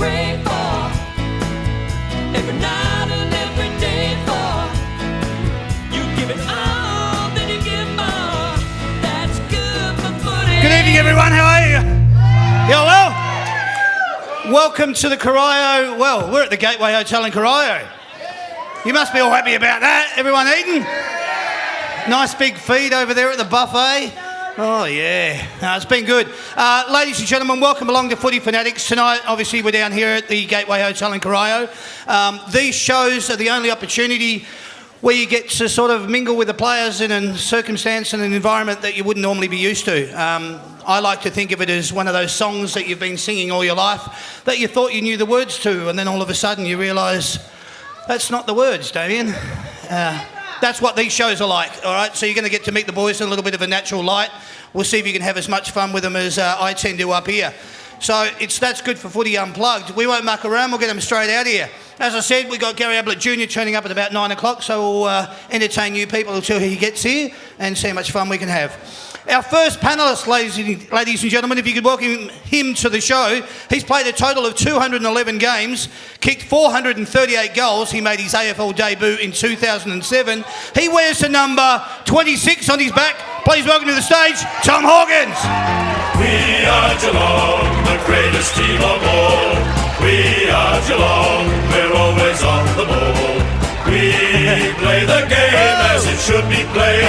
pray for, every night and every day for. You give it all, then you give more. That's good for footy. Good evening, everyone. How are you? You all well? Welcome to the Corio. Well, we're at the Gateway Hotel in Corio. You must be all happy about that. Everyone eating? Nice big feed over there at the buffet. Oh, yeah. No, it's been good. Ladies and gentlemen, welcome along to Footy Funatics. Tonight, obviously, we're down here at the Gateway Hotel in Corio. These shows are the only opportunity where you get to sort of mingle with the players in a circumstance and an environment that you wouldn't normally be used to. I like to think of it as one of those songs that you've been singing all your life that you thought you knew the words to, and then all of a sudden you realise that's not the words, Damien. That's what these shows are like, all right? So you're going to get to meet the boys in a little bit of a natural light. We'll see if you can have as much fun with them as I tend to up here. So that's good for Footy Unplugged. We won't muck around, we'll get them straight out of here. As I said, we've got Ablett Jr turning up at about 9 o'clock, so we'll entertain you people until he gets here and see how much fun we can have. Our first panellist, ladies and gentlemen, if you could welcome him to the show. He's played a total of 211 games, kicked 438 goals. He made his AFL debut in 2007. He wears the number 26 on his back. Please welcome to the stage, Tom Hawkins. We are Geelong, the greatest team of all. We are Geelong, we're always on the ball. We play the game as it should be played,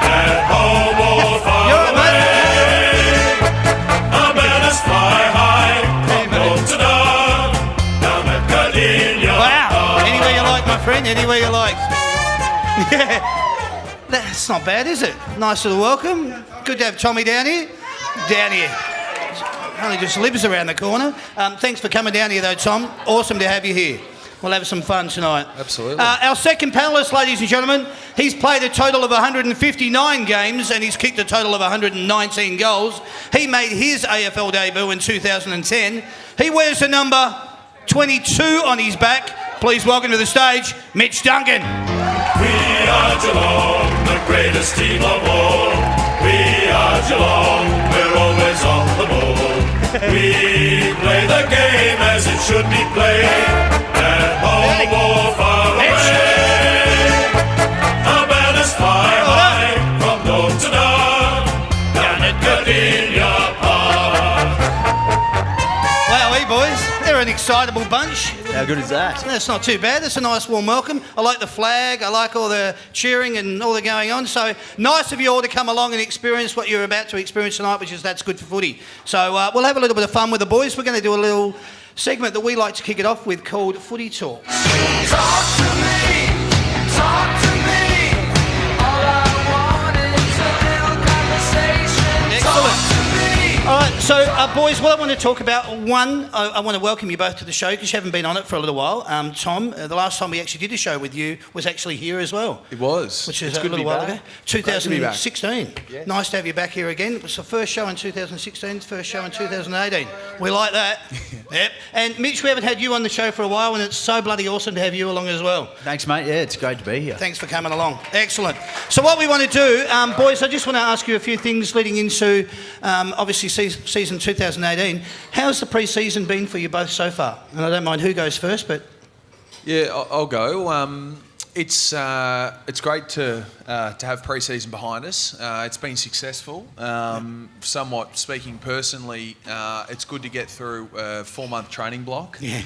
at home or far away. Our banners fly high, from north to dark, down at Cardinia. Wow, anywhere you like, my friend, anywhere you like. Yeah, that's not bad, is it? Nice little welcome. Good to have Tommy down here. Down here. Only just lives around the corner. Thanks for coming down here though, Tom. Awesome to have you here. We'll have some fun tonight. Absolutely. Our second panellist, ladies and gentlemen, he's played a total of 159 games and he's kicked a total of 119 goals. He made his AFL debut in 2010. He wears the number 22 on his back. Please welcome to the stage, Mitch Duncan. We are Geelong, the greatest team of all. We are Geelong, we're always on the ball. We play the game as it should be played, at home or far away. Our banners fly high, from north to dark, down at Cardinia Park. Wowee, boys. They're an excitable bunch. How good is that? That's not too bad. That's a nice warm welcome. I like the flag. I like all the cheering and all the going on. So nice of you all to come along and experience what you're about to experience tonight, which is that's good for footy. So we'll have a little bit of fun with the boys. We're going to do a little segment that we like to kick it off with called Footy Talk. Talk to me, talk to me. All I want is a little conversation. Excellent. Talk to me. All right, so boys, what I want to talk about, one, I want to welcome you both to the show because you haven't been on it for a little while. Tom, the last time we actually did a show with you was actually here as well. It was. Which is It's a little while ago. 2016. Yes. Nice to have you back here again. It was the first show in 2016, first show in 2018. We like that. Yep. And Mitch, we haven't had you on the show for a while and it's so bloody awesome to have you along as well. Thanks, mate. Yeah, it's great to be here. Thanks for coming along. Excellent. So what we want to do, boys, I just want to ask you a few things leading into, obviously, season 2018. How's the pre-season been for you both so far? And I don't mind who goes first, but... Yeah, I'll go. It's great to have pre-season behind us. It's been successful. Somewhat speaking personally, it's good to get through a 4-month training block. Yeah.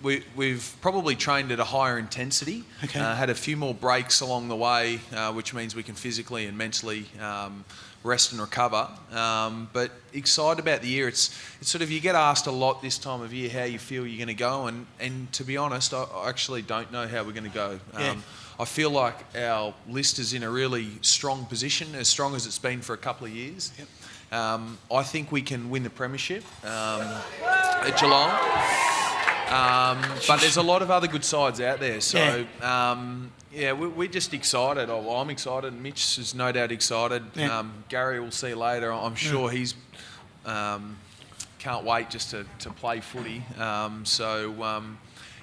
We've probably trained at a higher intensity. Okay. Had a few more breaks along the way, which means we can physically and mentally rest and recover. But excited about the year. It's sort of, you get asked a lot this time of year how you feel you're going to go, and to be honest, I actually don't know how we're going to go. Yeah. I feel like our list is in a really strong position, as strong as it's been for a couple of years. Yep. I think we can win the premiership at Geelong. But there's a lot of other good sides out there. So, we're just excited. I'm excited. Mitch is no doubt excited. Yeah. Gary, we'll see later. I'm sure he's can't wait just to play footy.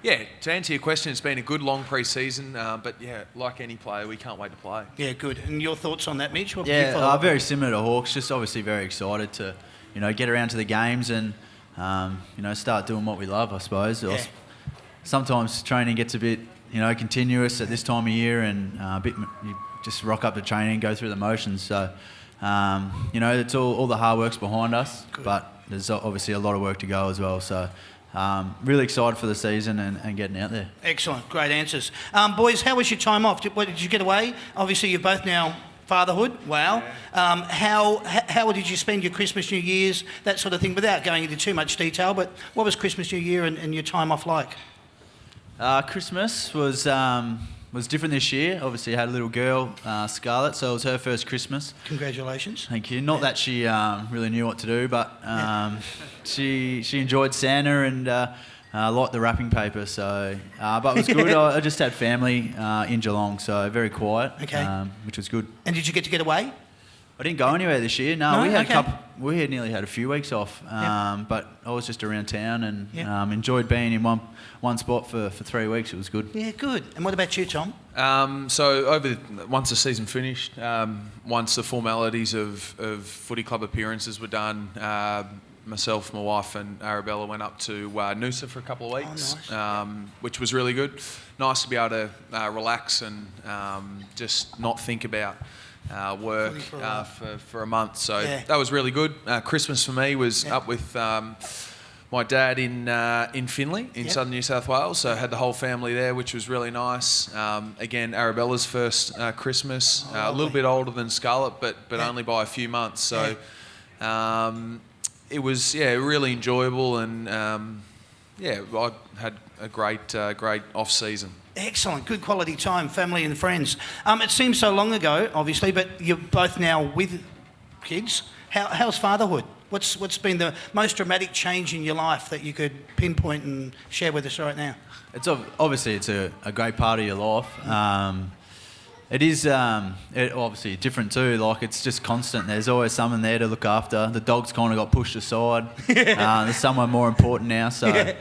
To answer your question, it's been a good long pre-season. But, like any player, we can't wait to play. Yeah, good. And your thoughts on that, Mitch? What Yeah, very similar to Hawks. Just obviously very excited to, get around to the games and start doing what we love, I suppose. Sometimes training gets a bit, continuous at this time of year, and you just rock up to training, go through the motions. So, it's all the hard work's behind us, but there's obviously a lot of work to go as well. So, really excited for the season and getting out there. Excellent, great answers. Boys, how was your time off? Did you get away? Obviously, you're both now fatherhood. Wow. How did you spend your Christmas, New Year's, that sort of thing, without going into too much detail? But what was Christmas, New Year, and your time off like? Christmas was different this year. Obviously, I had a little girl, Scarlett, so it was her first Christmas. Congratulations. Thank you. Not that she really knew what to do, but she enjoyed Santa and liked the wrapping paper. So, but it was good. I just had family in Geelong, so very quiet, which was good. And did you get away? I didn't go anywhere this year. No, we had we had nearly had a few weeks off, but I was just around town and enjoyed being in one spot for 3 weeks. It was good. Yeah, good. And what about you, Tom? So once the season finished, once the formalities of footy club appearances were done, myself, my wife and Arabella went up to Noosa for a couple of weeks, which was really good. Nice to be able to relax and just not think about work for a month. So that was really good. Christmas for me was up with my dad in Finley, in southern New South Wales. So I had the whole family there, which was really nice. Again, Arabella's first Christmas, a little bit older than Scarlett, but only by a few months. So it was really enjoyable, and I had a great off season. Excellent, good quality time, family and friends. It seems so long ago, obviously, but you're both now with kids. How's fatherhood? What's been the most dramatic change in your life that you could pinpoint and share with us right now? It's obviously it's a great part of your life. It is obviously different too. Like, it's just constant. There's always someone there to look after. The dog's kind of got pushed aside. There's someone more important now. So.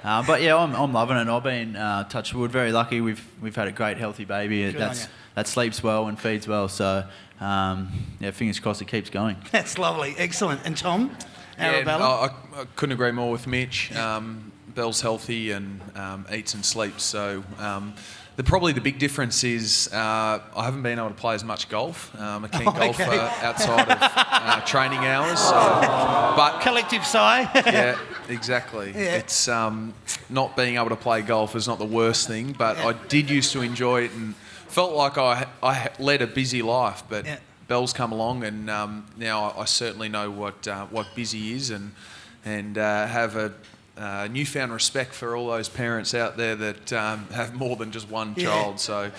But I'm loving it. I've been touch wood, very lucky. We've had a great healthy baby that sleeps well and feeds well. So fingers crossed it keeps going. That's lovely, excellent. And Tom, Arabella? I couldn't agree more with Mitch. Belle's healthy and eats and sleeps. So probably the big difference is I haven't been able to play as much golf. I'm a keen golfer outside of training hours. But collective sigh. Yeah, exactly. Yeah. It's not being able to play golf is not the worst thing, but I did used to enjoy it and felt like I led a busy life. But Belle's come along, and now I certainly know what busy is, and have a newfound respect for all those parents out there that have more than just one child. So,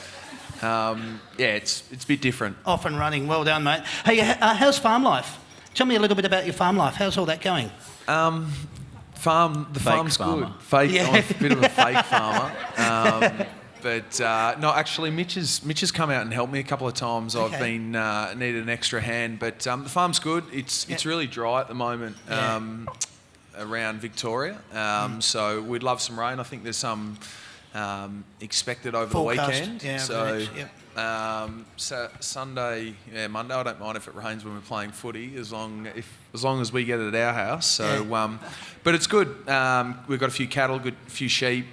it's a bit different. Off and running. Well done, mate. Hey, how's farm life? Tell me a little bit about your farm life. How's all that going? Farm's good. Fake. I'm a bit of a fake farmer. But no, actually, Mitch has come out and helped me a couple of times. I've been needed an extra hand, but the farm's good. It's really dry at the moment. Around Victoria, so we'd love some rain. I think there's some expected over forecast, the weekend. So Sunday, Monday, I don't mind if it rains when we're playing footy, as long as we get it at our house. So, but it's good. We've got a few cattle, few sheep.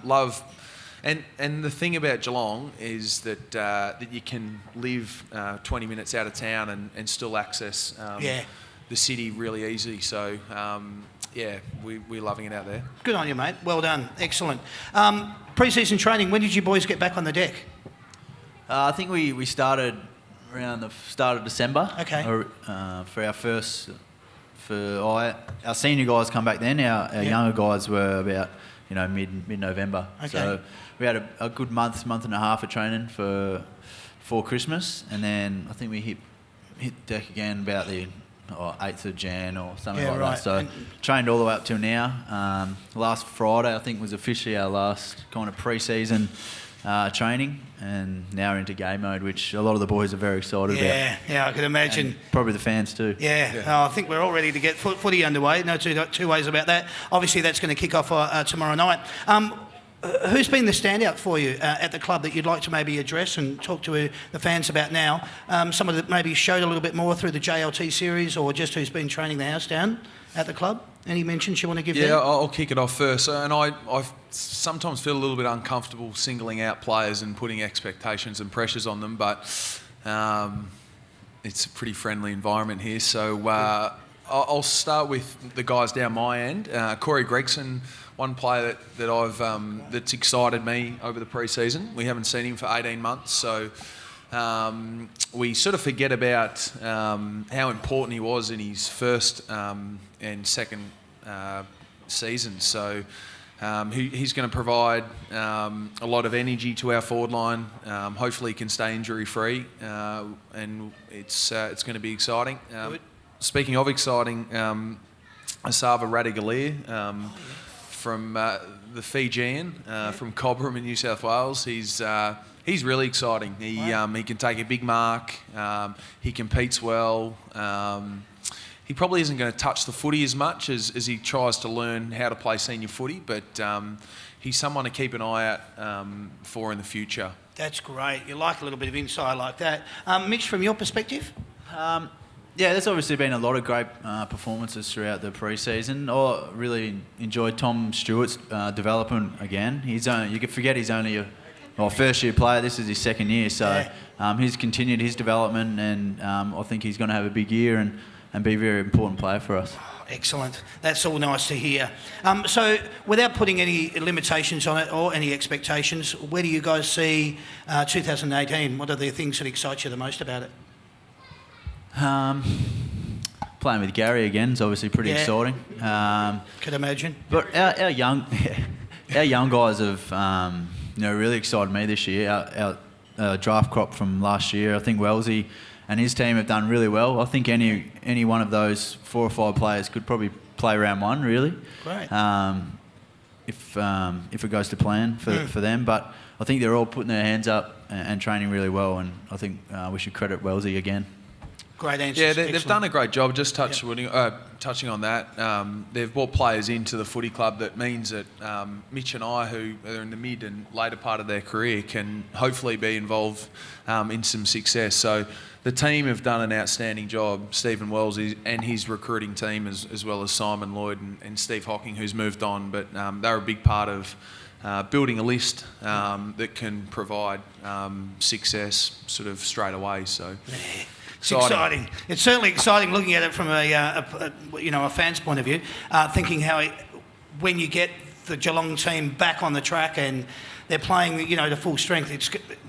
Love, and the thing about Geelong is that you can live 20 minutes out of town and still access. The city really easy. So, we're loving it out there. Good on you, mate. Well done. Excellent. Pre-season training, when did you boys get back on the deck? I think we started around the start of December. Okay. For our first... our senior guys come back then. Our younger guys were about, mid-November. Okay. So we had a good month and a half of training for Christmas, and then I think we hit deck again about the 8th of Jan or something like that. So trained all the way up till now. Last Friday, I think, was officially our last kind of pre-season training, and now we're into game mode, which a lot of the boys are very excited about. Yeah, I can imagine. And probably the fans too. Yeah. I think we're all ready to get footy underway. No two ways about that. Obviously, that's going to kick off tomorrow night. Who's been the standout for you at the club that you'd like to maybe address and talk to the fans about now? Someone that maybe showed a little bit more through the JLT series, or just who's been training the house down at the club? Any mentions you want to give there? Yeah, I'll kick it off first. And I sometimes feel a little bit uncomfortable singling out players and putting expectations and pressures on them, but it's a pretty friendly environment here. So I'll start with the guys down my end. Corey Gregson, one player that I've that's excited me over the pre-season. We haven't seen him for 18 months, so we sort of forget about how important he was in his first and second season. So he's going to provide a lot of energy to our forward line. Hopefully he can stay injury-free, and it's going to be exciting. Speaking of exciting, Asava Radagalier from the Fijian, from Cobram in New South Wales. He's really exciting. He can take a big mark. He competes well. He probably isn't going to touch the footy as much as he tries to learn how to play senior footy, but he's someone to keep an eye out for in the future. That's great. You like a little bit of insight like that. Mitch, from your perspective? Yeah, there's obviously been a lot of great performances throughout the pre-season. I really enjoyed Tom Stewart's development again. You could forget he's only a first-year player. This is his second year, so he's continued his development, and I think he's going to have a big year and be a very important player for us. Excellent. That's all nice to hear. So without putting any limitations on it or any expectations, where do you guys see 2018? What are the things that excite you the most about it? Playing with Gary again is obviously pretty exciting. Could imagine. But our young guys have really excited me this year. Our draft crop from last year, I think Wellesley and his team have done really well. I think any one of those 4 or 5 players could probably play round 1, really. Great. If it goes to plan for them. But I think they're all putting their hands up and training really well, and I think we should credit Wellesley again. Great answers. Yeah, they've done a great job. Just touching on that, they've brought players into the footy club. That means that Mitch and I, who are in the mid and later part of their career, can hopefully be involved in some success. So the team have done an outstanding job. Stephen Wells and his recruiting team, as well as Simon Lloyd and Steve Hocking, who's moved on. But they're a big part of building a list that can provide success sort of straight away. So. It's exciting. It's certainly exciting looking at it from a fan's point of view, thinking how when you get the Geelong team back on the track and they're playing, to full strength, it's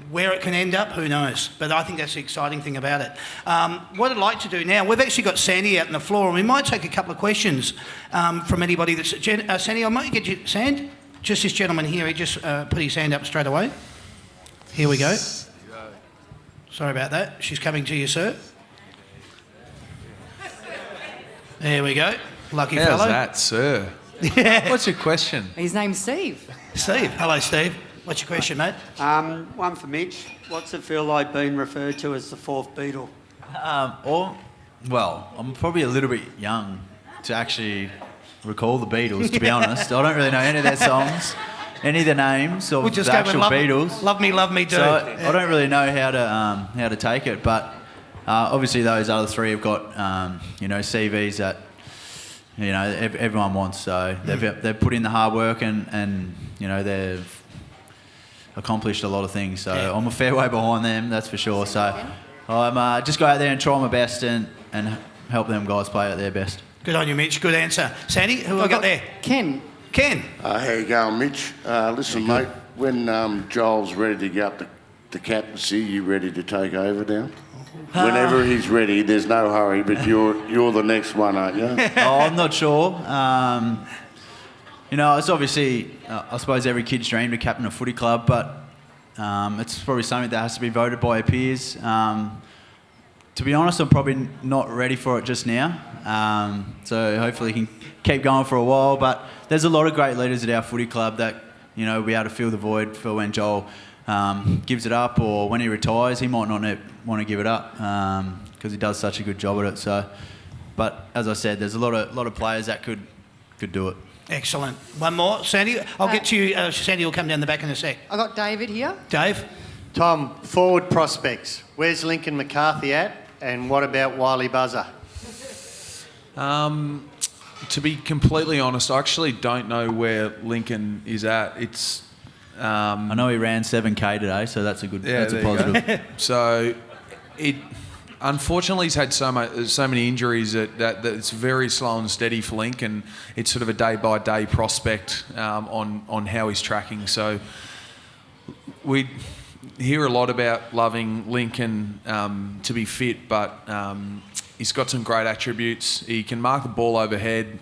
where it can end up, who knows? But I think that's the exciting thing about it. What I'd like to do now, we've actually got Sandy out on the floor, and we might take a couple of questions from anybody that's... Sandy, I might get you... Sand? Just this gentleman here, he just put his hand up straight away. Here we go. Sorry about that. She's coming to you, sir. There we go. Lucky fellow. How's that, sir? Yeah. What's your question? His name's Steve. Steve. Hello, Steve. What's your question, mate? One for Mitch. What's it feel like being referred to as the 4th Beatle? I'm probably a little bit young to actually recall the Beatles, to be honest. I don't really know any of their songs, any of the names of the actual Beatles. Love me, do. So I don't really know how to take it, but obviously those other 3 have got CVs that everyone wants. So they've put in the hard work and they've accomplished a lot of things. So I'm a fair way behind them, that's for sure. So I'm just go out there and try my best and help them guys play at their best. Good on you, Mitch. Good answer. Sandy, who have I got there? Ken. How you going, Mitch? Listen, mate, when Joel's ready to get up the captaincy, you ready to take over now? Whenever he's ready, there's no hurry, but you're the next one, aren't you? I'm not sure. It's obviously, I suppose, every kid's dream to captain a footy club, but it's probably something that has to be voted by your peers. To be honest, I'm probably not ready for it just now. So hopefully he can keep going for a while. But there's a lot of great leaders at our footy club that, will be able to fill the void for when Joel gives it up, or when he retires. He might not want to give it up because he does such a good job at it. So, but as I said, there's a lot of players that could do it. Excellent. One more, Sandy. I'll get to you. Sandy will come down the back in a sec. I got David here. Dave? Tom, forward prospects. Where's Lincoln McCarthy at? And what about Wiley Buzzer? To be completely honest, I actually don't know where Lincoln is at. It's I know he ran 7K today, so that's a positive. So unfortunately he's had so many injuries that it's very slow and steady for Lincoln. It's sort of a day by day prospect on how he's tracking. So we hear a lot about loving Lincoln to be fit, but he's got some great attributes. He can mark the ball overhead.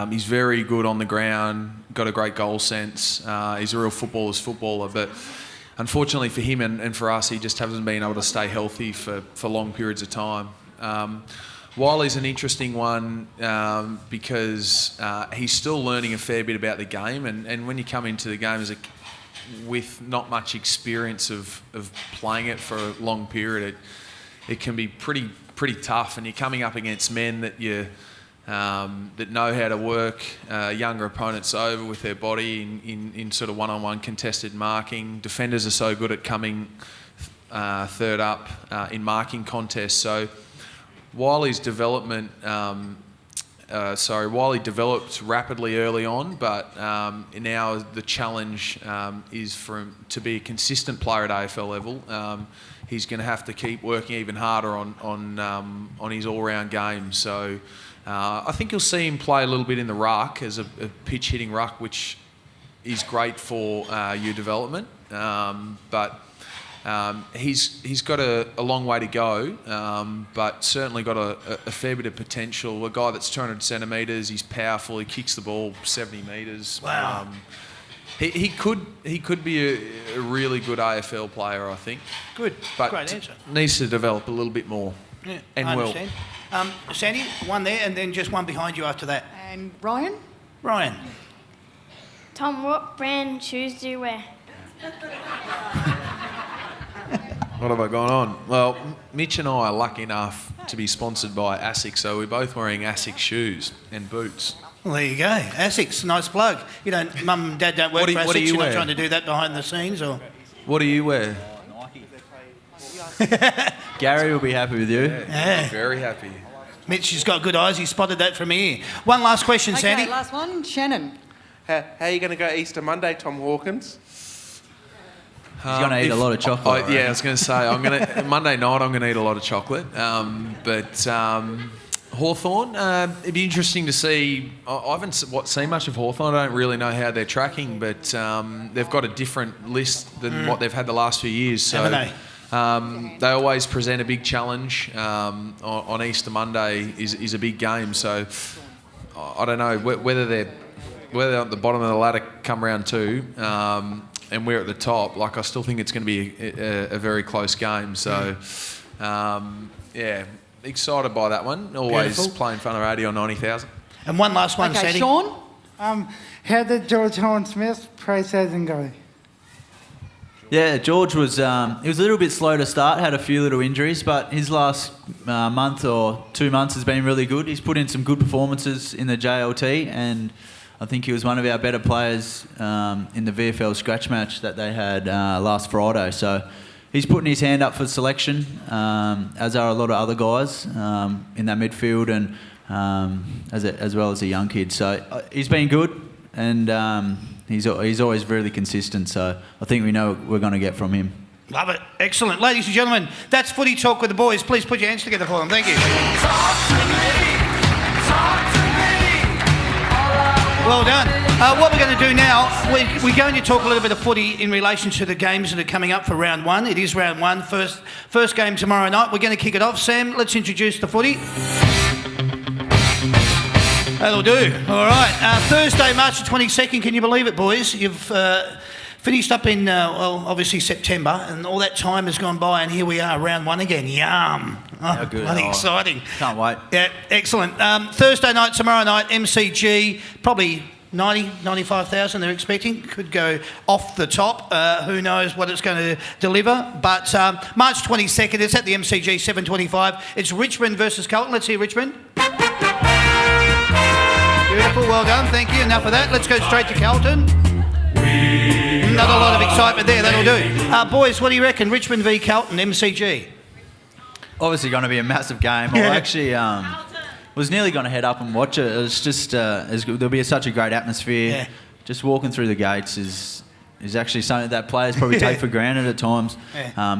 He's very good on the ground, got a great goal sense. He's a real footballer, but unfortunately for him and for us, he just hasn't been able to stay healthy for long periods of time. Wiley's an interesting one because he's still learning a fair bit about the game, and when you come into the game with not much experience of playing it for a long period, it can be pretty tough, and you're coming up against men that that know how to work younger opponents over with their body in sort of one-on-one contested marking. Defenders are so good at coming third up in marking contests. So Wiley developed rapidly early on, but now the challenge is for him to be a consistent player at AFL level. He's going to have to keep working even harder on his all-round game. So I think you'll see him play a little bit in the ruck as a pitch-hitting ruck, which is great for your development. But he's got a long way to go, but certainly got a fair bit of potential. A guy that's 200 centimetres, he's powerful, he kicks the ball 70 metres. Wow. He could be a really good AFL player, I think. Good. But Great answer. Needs to develop a little bit more. Yeah, and I will. understand. Sandy, one there, and then just one behind you after that. And Ryan? Ryan. Tom, what brand shoes do you wear? What have I gone on? Well, Mitch and I are lucky enough to be sponsored by ASICS, so we're both wearing ASICS shoes and boots. Well, there you go. ASICS, nice plug. You don't, Mum and Dad don't work for ASICS. You're not trying to do that behind the scenes, or? What do you wear? Gary will be happy with you. Yeah. Very happy. Mitch has got good eyes. He spotted that from here. One last question, Sandy. Okay, last one. Shannon. How are you going to go Easter Monday, Tom Hawkins? He's going to eat a lot of chocolate. I was going to say, Monday night I'm going to eat a lot of chocolate. Hawthorn, it'd be interesting to see. I haven't seen much of Hawthorn. I don't really know how they're tracking, but they've got a different list than what they've had the last few years. So, haven't they? They always present a big challenge. On Easter Monday is a big game, so I don't know whether they're at the bottom of the ladder come round two, and we're at the top. Like, I still think it's going to be a very close game. So, excited by that one. Always Beautiful. playing in front of 80 or 90,000. And one last one, Okay, Sandy. Sean? How did George Horn-Smith pre-season go? Yeah, George was he was a little bit slow to start, had a few little injuries, but his last month or 2 months has been really good. He's put in some good performances in the JLT, and I think he was one of our better players in the VFL scratch match that they had last Friday. So he's putting his hand up for selection, as are a lot of other guys in that midfield, and as well as a young kid. So he's been good, and he's always really consistent. So I think we know what we're going to get from him. Love it. Excellent. Ladies and gentlemen, that's Footy Talk with the boys. Please put your hands together for them. Thank you. Well done. What we're going to do now, we're going to talk a little bit of footy in relation to the games that are coming up for round one. It is round one, first game tomorrow night. We're going to kick it off. Sam, let's introduce the footy. That'll do. All right. Thursday, March the 22nd. Can you believe it, boys? You've finished up in, obviously September, and all that time has gone by, and here we are, round one again. Yum. How good. Bloody exciting. Can't wait. Yeah, excellent. Thursday night, tomorrow night, MCG, probably 95,000 they're expecting. Could go off the top. Who knows what it's going to deliver. But March 22nd, it's at the MCG, 7:25. It's Richmond versus Carlton. Let's hear Richmond. Beautiful, well done, thank you. Enough of that. Let's go straight to Carlton. Not a lot of excitement there, that'll do. Boys, what do you reckon? Richmond v Carlton, MCG. Obviously going to be a massive game. I actually was nearly going to head up and watch it. It was just, there'll be such a great atmosphere. Yeah. Just walking through the gates is actually something that players probably take for granted at times,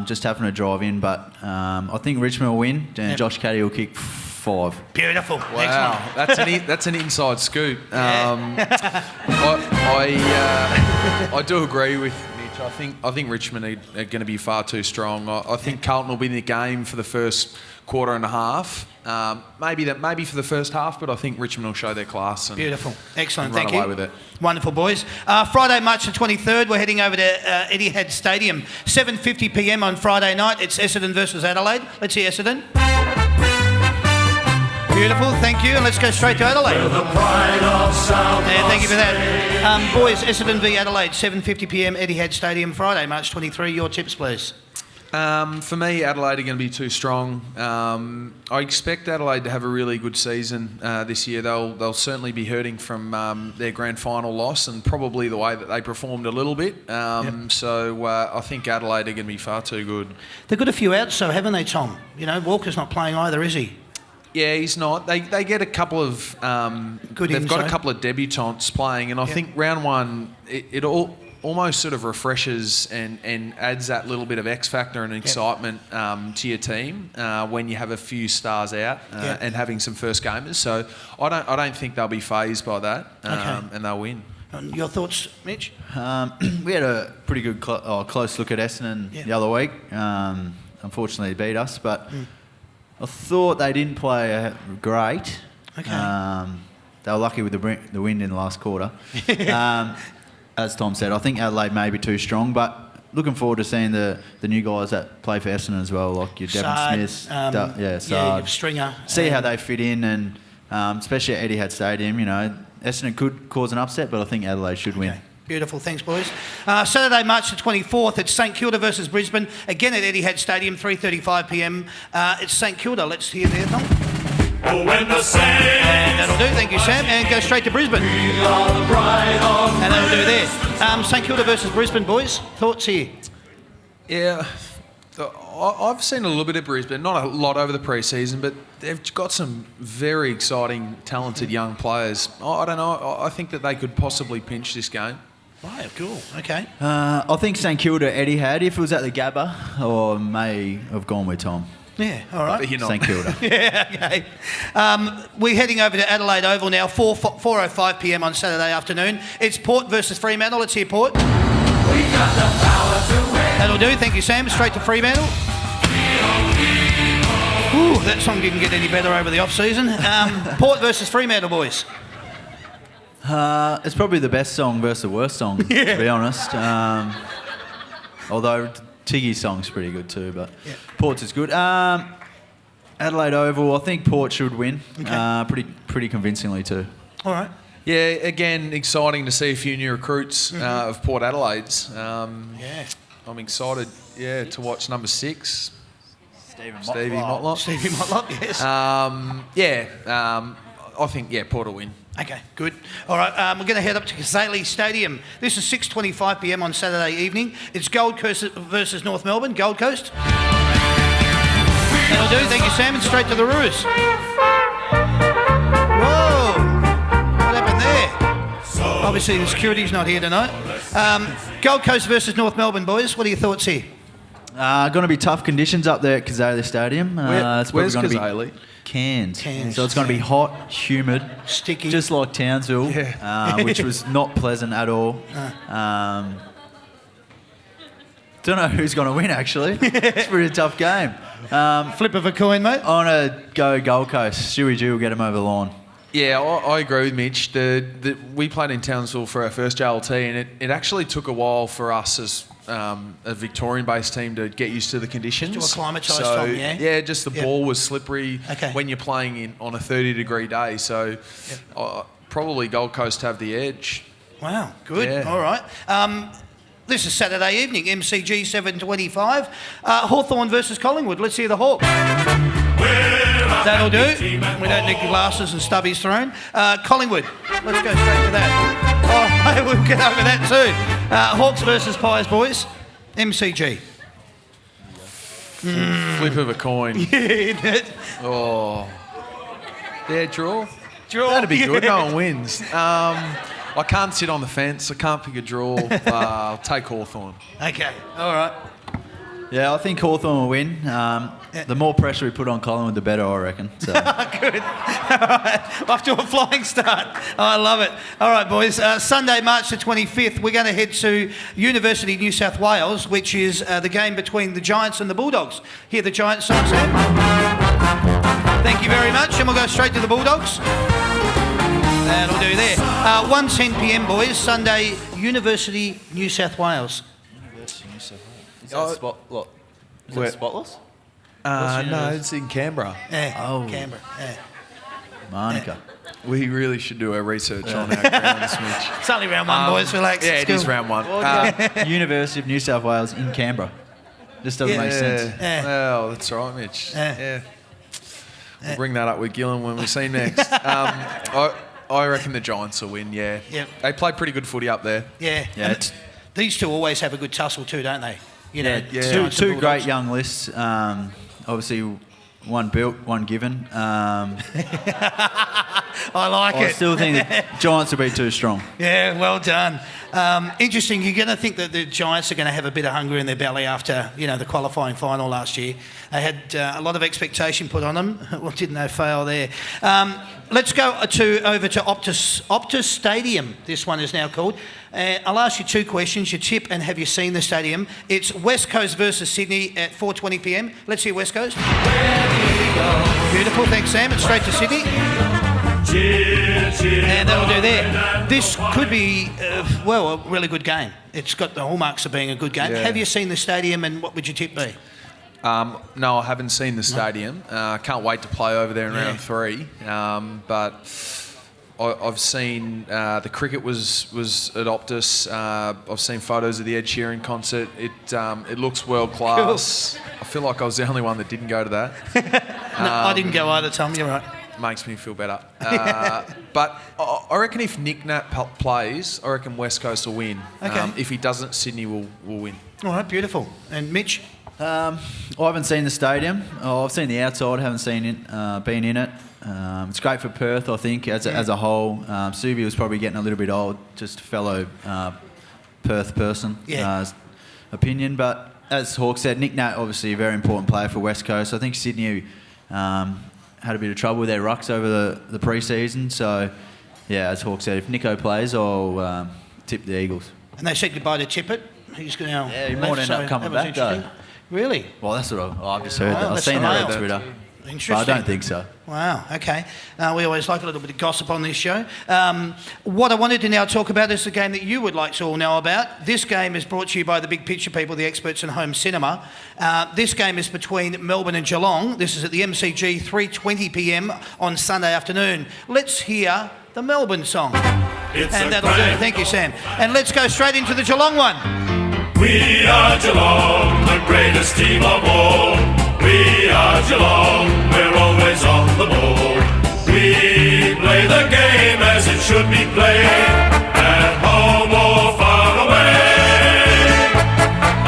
just having to drive in. But I think Richmond will win, and Josh Caddy will kick 5. Beautiful. Wow, that's an inside scoop. I do agree with Mitch. I think Richmond are going to be far too strong. I think Carlton will win the game for the first quarter and a half. Maybe for the first half, but I think Richmond will show their class. And, beautiful, excellent. And Thank run you. away with it. Wonderful, boys. Friday, March the 23rd, we're heading over to Etihad Stadium, 7:50 p.m. on Friday night. It's Essendon versus Adelaide. Let's see Essendon. Beautiful, thank you. And let's go straight to Adelaide. Thank you for that. Boys, Essendon v Adelaide, 7:50 p.m. Etihad Stadium, Friday, March 23. Your tips, please. For me, Adelaide are going to be too strong. I expect Adelaide to have a really good season this year. They'll certainly be hurting from their grand final loss and probably the way that they performed a little bit. So I think Adelaide are going to be far too good. They've got a few outs, so haven't they, Tom? You know, Walker's not playing either, is he? Yeah, he's not. They get a couple of they've got a couple of debutants playing, and I think round one it almost sort of refreshes and adds that little bit of X factor and excitement to your team when you have a few stars out and having some first gamers. So I don't think they'll be fazed by that, and they'll win. Your thoughts, Mitch? We had a pretty good close look at Essendon the other week. Unfortunately, they beat us, but I thought they didn't play great. They were lucky with the wind in the last quarter. As Tom said, I think Adelaide may be too strong, but looking forward to seeing the new guys that play for Essendon as well, like your Devon Smiths, Sard, Stringer. See how they fit in, and especially at Etihad Stadium, you know, Essendon could cause an upset, but I think Adelaide should win. Beautiful, thanks, boys. Saturday, March the 24th, it's St Kilda versus Brisbane, again at Etihad Stadium, 3:35 p.m. It's St Kilda. Let's hear there, Tom. Oh, when the Saints and that'll do, thank you, Sam. And go straight to Brisbane. We are the bride of and that'll do there. St Kilda versus Brisbane, boys. Thoughts here? Yeah, I've seen a little bit of Brisbane, not a lot over the pre-season, but they've got some very exciting, talented young players. I don't know. I think that they could possibly pinch this game. Right, cool. Okay. I think St Kilda, Etihad, if it was at the Gabba, or may have gone with Tom. Yeah, all right. St Kilda. Yeah, okay. We're heading over to Adelaide Oval now, 4:05 p.m. on Saturday afternoon. It's Port versus Fremantle. Let's hear Port. We got the power to win. That'll do. Thank you, Sam. Straight to Fremantle. Ooh, that song didn't get any better over the off-season. Port versus Fremantle, boys. It's probably the best song versus the worst song, to be honest. Although Tiggy's song's pretty good too, but Port's is good. Adelaide Oval, I think Port should win. Pretty convincingly too. All right. Yeah, again, exciting to see a few new recruits of Port Adelaide's. I'm excited, to watch number 6. Stevie Motlop. Stevie Motlop, yes. I think, Port will win. Okay, good. All right, we're going to head up to Cazaly Stadium. This is 6:25 p.m. on Saturday evening. It's Gold Coast versus North Melbourne. Gold Coast. That'll do. Thank you, Sam. And straight to the Roos. Whoa! What happened there? Obviously, the security's not here tonight. Gold Coast versus North Melbourne, boys. What are your thoughts here? Going to be tough conditions up there at Cazaly Stadium. Where's Cazaly? Cairns. So it's going to be hot, humid, sticky, just like Townsville, which was not pleasant at all. Don't know who's going to win, actually. It's a pretty tough game. Flip of a coin, mate. I want to go Gold Coast. Stewie G will get him over the line. Yeah, I agree with Mitch. We played in Townsville for our first JLT, and it actually took a while for us as a Victorian-based team to get used to the conditions. To acclimatise, Tom, yeah, just the ball was slippery when you're playing on a 30-degree day. So probably Gold Coast have the edge. Wow, good. Yeah. All right. This is Saturday evening, MCG 7:25. Hawthorn versus Collingwood. Let's hear the Hawks. We're That'll do. We don't need glasses and stubbies thrown. Collingwood. Let's go straight to that. Oh, we'll get over that too. Hawks versus Pies, boys. MCG. Flip of a coin. Yeah, isn't it? Oh. Yeah, draw. Draw. That'd be good. No one wins. I can't sit on the fence. I can't pick a draw. I'll take Hawthorn. Okay. All right. Yeah, I think Hawthorn will win. The more pressure we put on Collingwood, the better, I reckon. So. Good. All right. Off to a flying start. Oh, I love it. All right, boys. Sunday, March the 25th, we're going to head to University of New South Wales, which is the game between the Giants and the Bulldogs. Hear the Giants song, Sam? Thank you very much. And we'll go straight to the Bulldogs. That'll do there. 1:10 p.m, boys. Sunday, University, New South Wales. University of New South Wales. Is that Is that Spotless? No, it's in Canberra. Yeah. Oh. Canberra. Yeah. Monica. We really should do our research on our grounds, Mitch. It's only round one, boys. Relax. Yeah, It's it is cool. round one. University of New South Wales in Canberra. Just doesn't make sense. Yeah. Well, that's right, Mitch. Yeah. Yeah. We'll bring that up with Geelong when we see him next. I reckon the Giants will win, yeah. Yep. They play pretty good footy up there. Yeah. Yeah, And these two always have a good tussle too, don't they? You know, Yeah. Giants Two and great Bulldogs. young lists. Obviously, one built, one given. I like I it. still think the Giants will be too strong. Yeah, well done. Interesting. You're going to think that the Giants are going to have a bit of hunger in their belly after, the qualifying final last year. They had a lot of expectation put on them. Well, didn't they fail there? Let's go over to Optus Stadium. This one is now called. I'll ask you two questions. Your tip and have you seen the stadium? It's West Coast versus Sydney at 4:20 p.m. Let's hear West Coast. Beautiful. Thanks, Sam. It's straight to Sydney. And that'll do there. This could be, a really good game. It's got the hallmarks of being a good game. Yeah. Have you seen the stadium and what would your tip be? No, I haven't seen the stadium. Can't wait to play over there in round 3. But I've seen the cricket was at Optus. I've seen photos of the Ed Sheeran concert. It looks world class. Cool. I feel like I was the only one that didn't go to that. No, I didn't go either, Tom. You're right. Makes me feel better. But I reckon if Nick Nat plays, I reckon West Coast will win. Okay. If he doesn't, Sydney will win. All right, beautiful. And Mitch? I haven't seen the stadium. I've seen the outside, haven't seen it, been in it. It's great for Perth, I think, as a whole. Subi was probably getting a little bit old, just a fellow Perth person, opinion. But as Hawk said, Nick Nat, obviously a very important player for West Coast. I think Sydney had a bit of trouble with their rucks over the pre-season. So, yeah, as Hawk said, if Nico plays, I'll tip the Eagles. And they said goodbye to Tippett. He's going to... Yeah, he might end up coming back, though. Really? Well, that's what I've just heard. Wow, That. I've that's seen that wild. on Twitter. Interesting. But I don't think so. Wow, okay. We always like a little bit of gossip on this show. What I wanted to now talk about is the game that you would like to all know about. This game is brought to you by the Big Picture people, the experts in home cinema. This game is between Melbourne and Geelong. This is at the MCG, 3:20 p.m. on Sunday afternoon. Let's hear the Melbourne song. And that'll do. Thank you, Sam. And let's go straight into the Geelong one. We are Geelong, the greatest team of all. We are Geelong, we're always on the ball. We play the game as it should be played, at home or far away.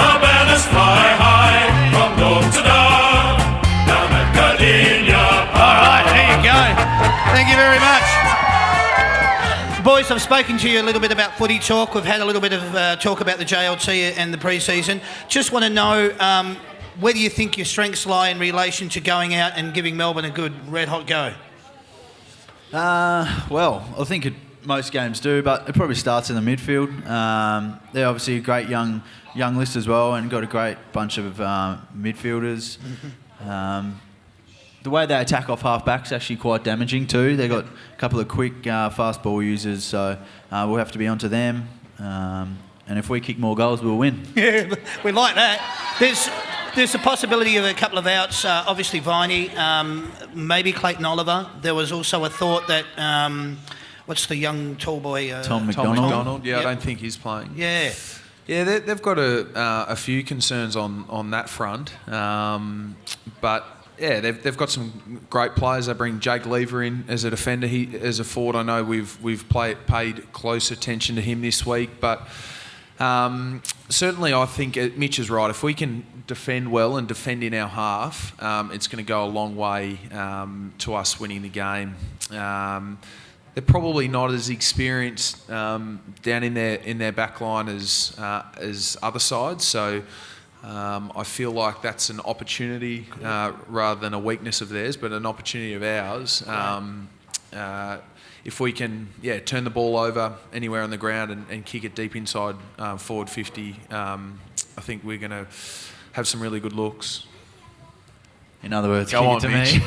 Our banners fly high from dawn to dark, down at Gardenia Park. All right, there you go. Thank you very much. Boys, I've spoken to you a little bit about footy talk. We've had a little bit of talk about the JLT and the pre-season. Just want to know, where do you think your strengths lie in relation to going out and giving Melbourne a good red-hot go? Well, I think most games do, but it probably starts in the midfield. They're obviously a great young list as well and got a great bunch of midfielders. The way they attack off half-back's actually quite damaging too. They've got a couple of quick fast ball users, so we'll have to be onto them. And if we kick more goals, we'll win. Yeah, we like that. There's a possibility of a couple of outs. Obviously, Viney, maybe Clayton Oliver. There was also a thought that, what's the young tall boy? Tom Tom McDonald. McDonald. Yeah, Yep. I don't think he's playing. Yeah. Yeah, they've got a few concerns on that front, but Yeah, they've got some great players. They bring Jake Lever in as a defender. As a forward, I know we've paid close attention to him this week. But certainly I think Mitch is right. If we can defend well and defend in our half, it's going to go a long way to us winning the game. They're probably not as experienced down in their back line as other sides. So I feel like that's an opportunity rather than a weakness of theirs, but an opportunity of ours. If we can, turn the ball over anywhere on the ground and kick it deep inside forward 50, I think we're going to have some really good looks. In other words, Go kick on, it to Mitch. me.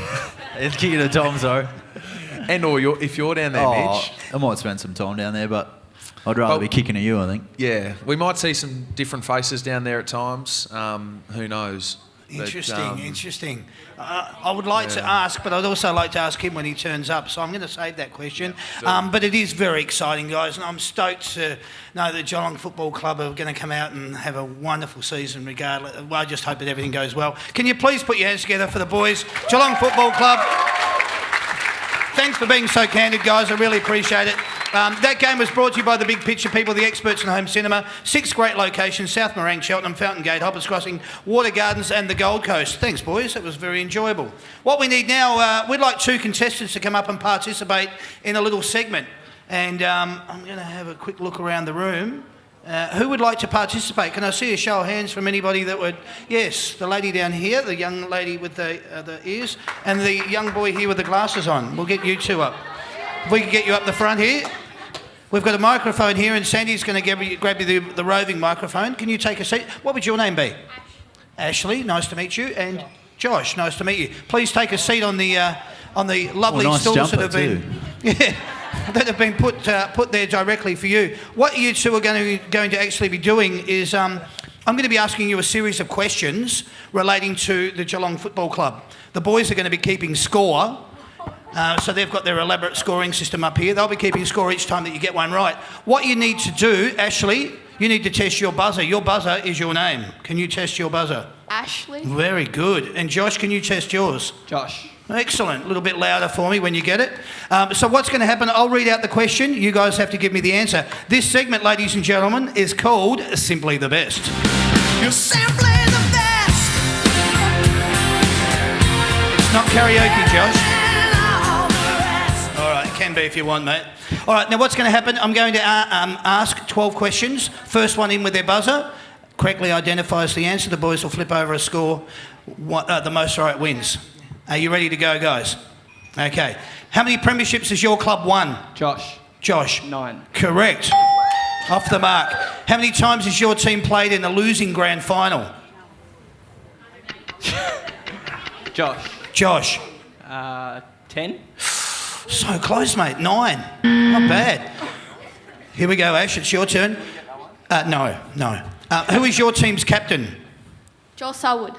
It's kick it to Tom, sorry. Or if you're down there, Mitch. I might spend some time down there, but I'd rather be kicking at you, I think. Yeah, we might see some different faces down there at times. Who knows? Interesting. I would like to ask, but I'd also like to ask him when he turns up. So I'm going to save that question. But it is very exciting, guys, and I'm stoked to know that Geelong Football Club are going to come out and have a wonderful season regardless. Well, I just hope that everything goes well. Can you please put your hands together for the boys? Geelong Football Club. Thanks for being so candid, guys. I really appreciate it. That game was brought to you by the Big Picture people, the experts in home cinema. 6 great locations: South Morang, Cheltenham, Fountain Gate, Hoppers Crossing, Water Gardens and the Gold Coast. Thanks, boys. That was very enjoyable. What we need now, we'd like 2 contestants to come up and participate in a little segment. And I'm going to have a quick look around the room. Who would like to participate? Can I see a show of hands from anybody that would? Yes, the lady down here, the young lady with the ears, and the young boy here with the glasses on. We'll get you 2 up. If we can get you up the front here. We've got a microphone here, and Sandy's going to grab you the roving microphone. Can you take a seat? What would your name be? Ashley, nice to meet you. And Josh, nice to meet you. Please take a seat on the lovely nice stools that have too. been that have been put there directly for you. What you 2 are going to actually be doing is I'm going to be asking you a series of questions relating to the Geelong Football Club. The boys are going to be keeping score. So they've got their elaborate scoring system up here. They'll be keeping score each time that you get one right. What you need to do, Ashley, you need to test your buzzer. Your buzzer is your name. Can you test your buzzer? Ashley. Very good. And Josh, can you test yours? Josh. Excellent. A little bit louder for me when you get it. So what's going to happen, I'll read out the question. You guys have to give me the answer. This segment, ladies and gentlemen, is called Simply the Best. You're simply the best. It's not karaoke, Josh. All right, can be if you want, mate. All right, now what's going to happen, I'm going to ask 12 questions. First one in with their buzzer correctly identifies the answer. The boys will flip over a score. The most right wins. Are you ready to go, guys? Okay. How many premierships has your club won? Josh. 9. Correct. Off the mark. How many times has your team played in a losing grand final? Josh. 10. So close, mate. 9. Not bad. Here we go, Ash. It's your turn. No. Who is your team's captain? Joel Selwood.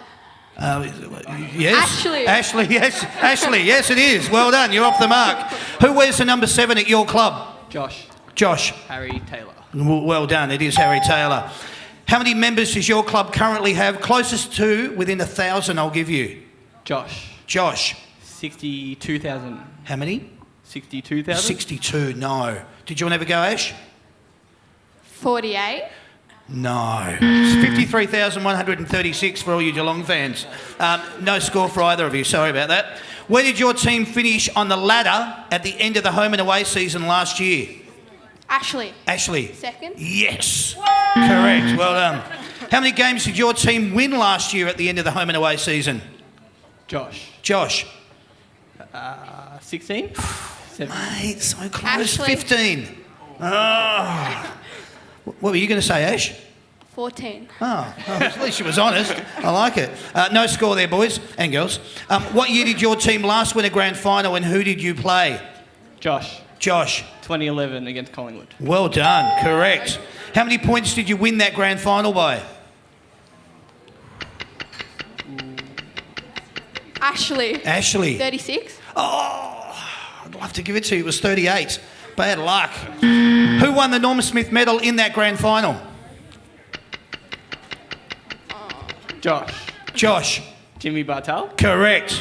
Yes. Ashley, yes. Ashley, yes, it is. Well done. You're off the mark. Who wears the number 7 at your club? Josh. Harry Taylor. Well done. It is Harry Taylor. How many members does your club currently have? Closest to within 1,000, I'll give you. Josh. 62,000. How many? 62,000. 62, no. Did you want to have a go, Ash? 48. No. It's 53,136 for all you Geelong fans. No score for either of you. Sorry about that. Where did your team finish on the ladder at the end of the home and away season last year? Ashley. Second. Yes. Correct. Well done. How many games did your team win last year at the end of the home and away season? Josh. 16. 7. Mate, so close. Ashley. 15. Oh. What were you going to say, Ash? 14. Oh, at least she was honest. I like it. No score there, boys and girls. What year did your team last win a grand final and who did you play? Josh. 2011 against Collingwood. Well done. Correct. How many points did you win that grand final by? Ashley. 36. Oh, I'd love to give it to you. It was 38. Bad luck. Who won the Norm Smith medal in that grand final? Josh. Jimmy Bartel. Correct.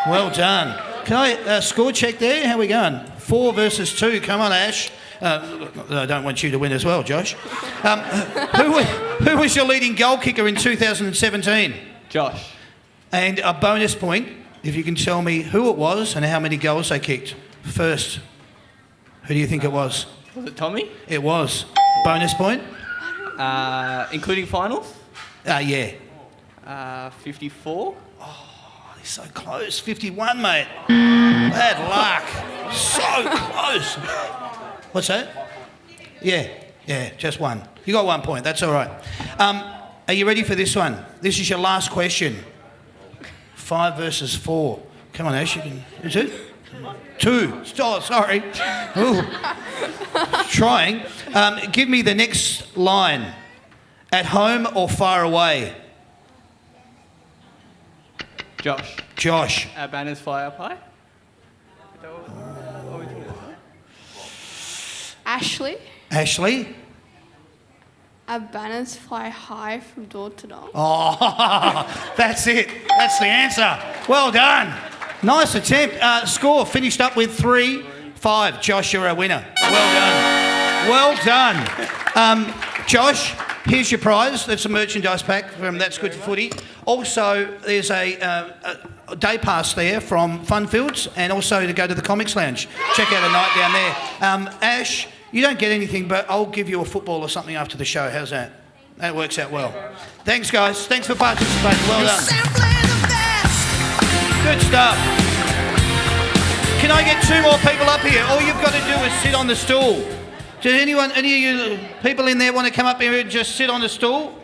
Well done. Can I score check there? How are we going? 4 versus 2. Come on, Ash. I don't want you to win as well, Josh. Who was your leading goal kicker in 2017? Josh. And a bonus point if you can tell me who it was and how many goals they kicked. First, who do you think it was? Was it Tommy? It was. Bonus point? Including finals? Yeah. 54. Oh, they're so close. 51, mate. Bad luck. So close. What's that? Yeah, just one. You got 1 point. That's all right. Are you ready for this one? This is your last question. 5 versus 4. Come on, Ash. You can. Is it? 2. Oh, sorry. Ooh. Trying. Give me the next line. At home or far away? Josh. Our banners fly up high. Ashley. Our banners fly high from door to door. Oh, that's it. That's the answer. Well done. Nice attempt. Score finished up with 3-5. Josh, you're our winner. Well done. Josh, here's your prize. That's a merchandise pack from That's Good for Footy. Also, there's a day pass there from Funfields and also to go to the Comics Lounge. Check out a night down there. Ash, you don't get anything, but I'll give you a football or something after the show. How's that? That works out well. Thanks, guys. Thanks for participating. Well done. Good stuff. Can I get 2 more people up here? All you've got to do is sit on the stool. Does any of you people in there want to come up here and just sit on the stool?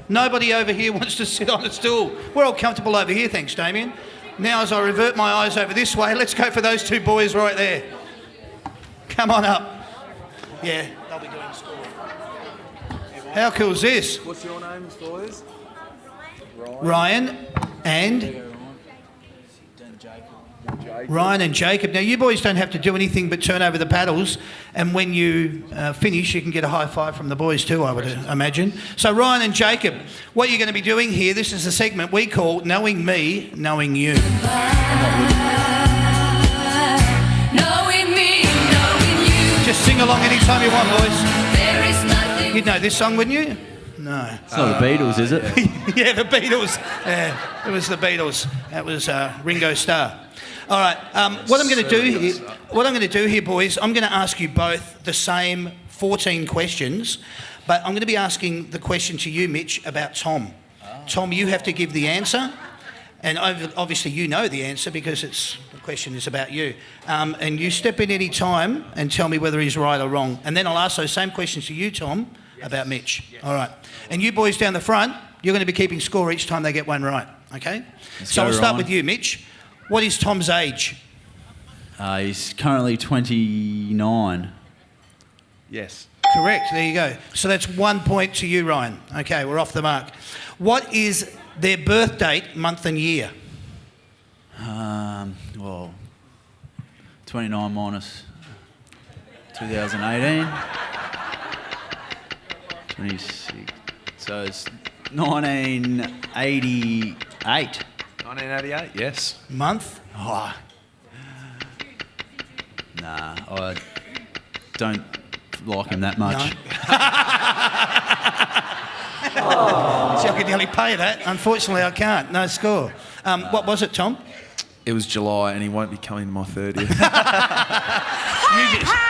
Nobody over here wants to sit on the stool. We're all comfortable over here, thanks, Damien. Now, as I revert my eyes over this way, let's go for those 2 boys right there. Come on up. Yeah, they'll be doing the score. How cool is this? What's your names, boys? Ryan and... Ryan and Jacob. Now, you boys don't have to do anything but turn over the paddles, and when you finish, you can get a high five from the boys too, I would imagine. So, Ryan and Jacob, what you're going to be doing here, this is a segment we call Knowing Me, Knowing You. Just sing along anytime you want, boys. You'd know this song, wouldn't you? No. It's not the Beatles, is it? Yeah, the Beatles. Yeah, it was the Beatles. That was Ringo Starr. All right. What I'm going to do here, boys, I'm going to ask you both the same 14 questions, but I'm going to be asking the question to you, Mitch, about Tom. Tom, you have to give the answer, and obviously you know the answer because the question is about you. And you step in any time and tell me whether he's right or wrong, and then I'll ask those same questions to you, Tom, about Mitch. All right. And you boys down the front, you're going to be keeping score each time they get one right, okay? So I'll start with you, Mitch. What is Tom's age? He's currently 29. Yes. Correct. There you go. So that's 1 point to you, Ryan. Okay, we're off the mark. What is their birth date, month and year? Well, 29 minus 2018. 26. So it's 1988. 1988, yes. Month? Oh. Nah, I don't like him that much. No. See, I could nearly pay that. Unfortunately, I can't. No score. What was it, Tom? It was July, and he won't be coming to my 30th.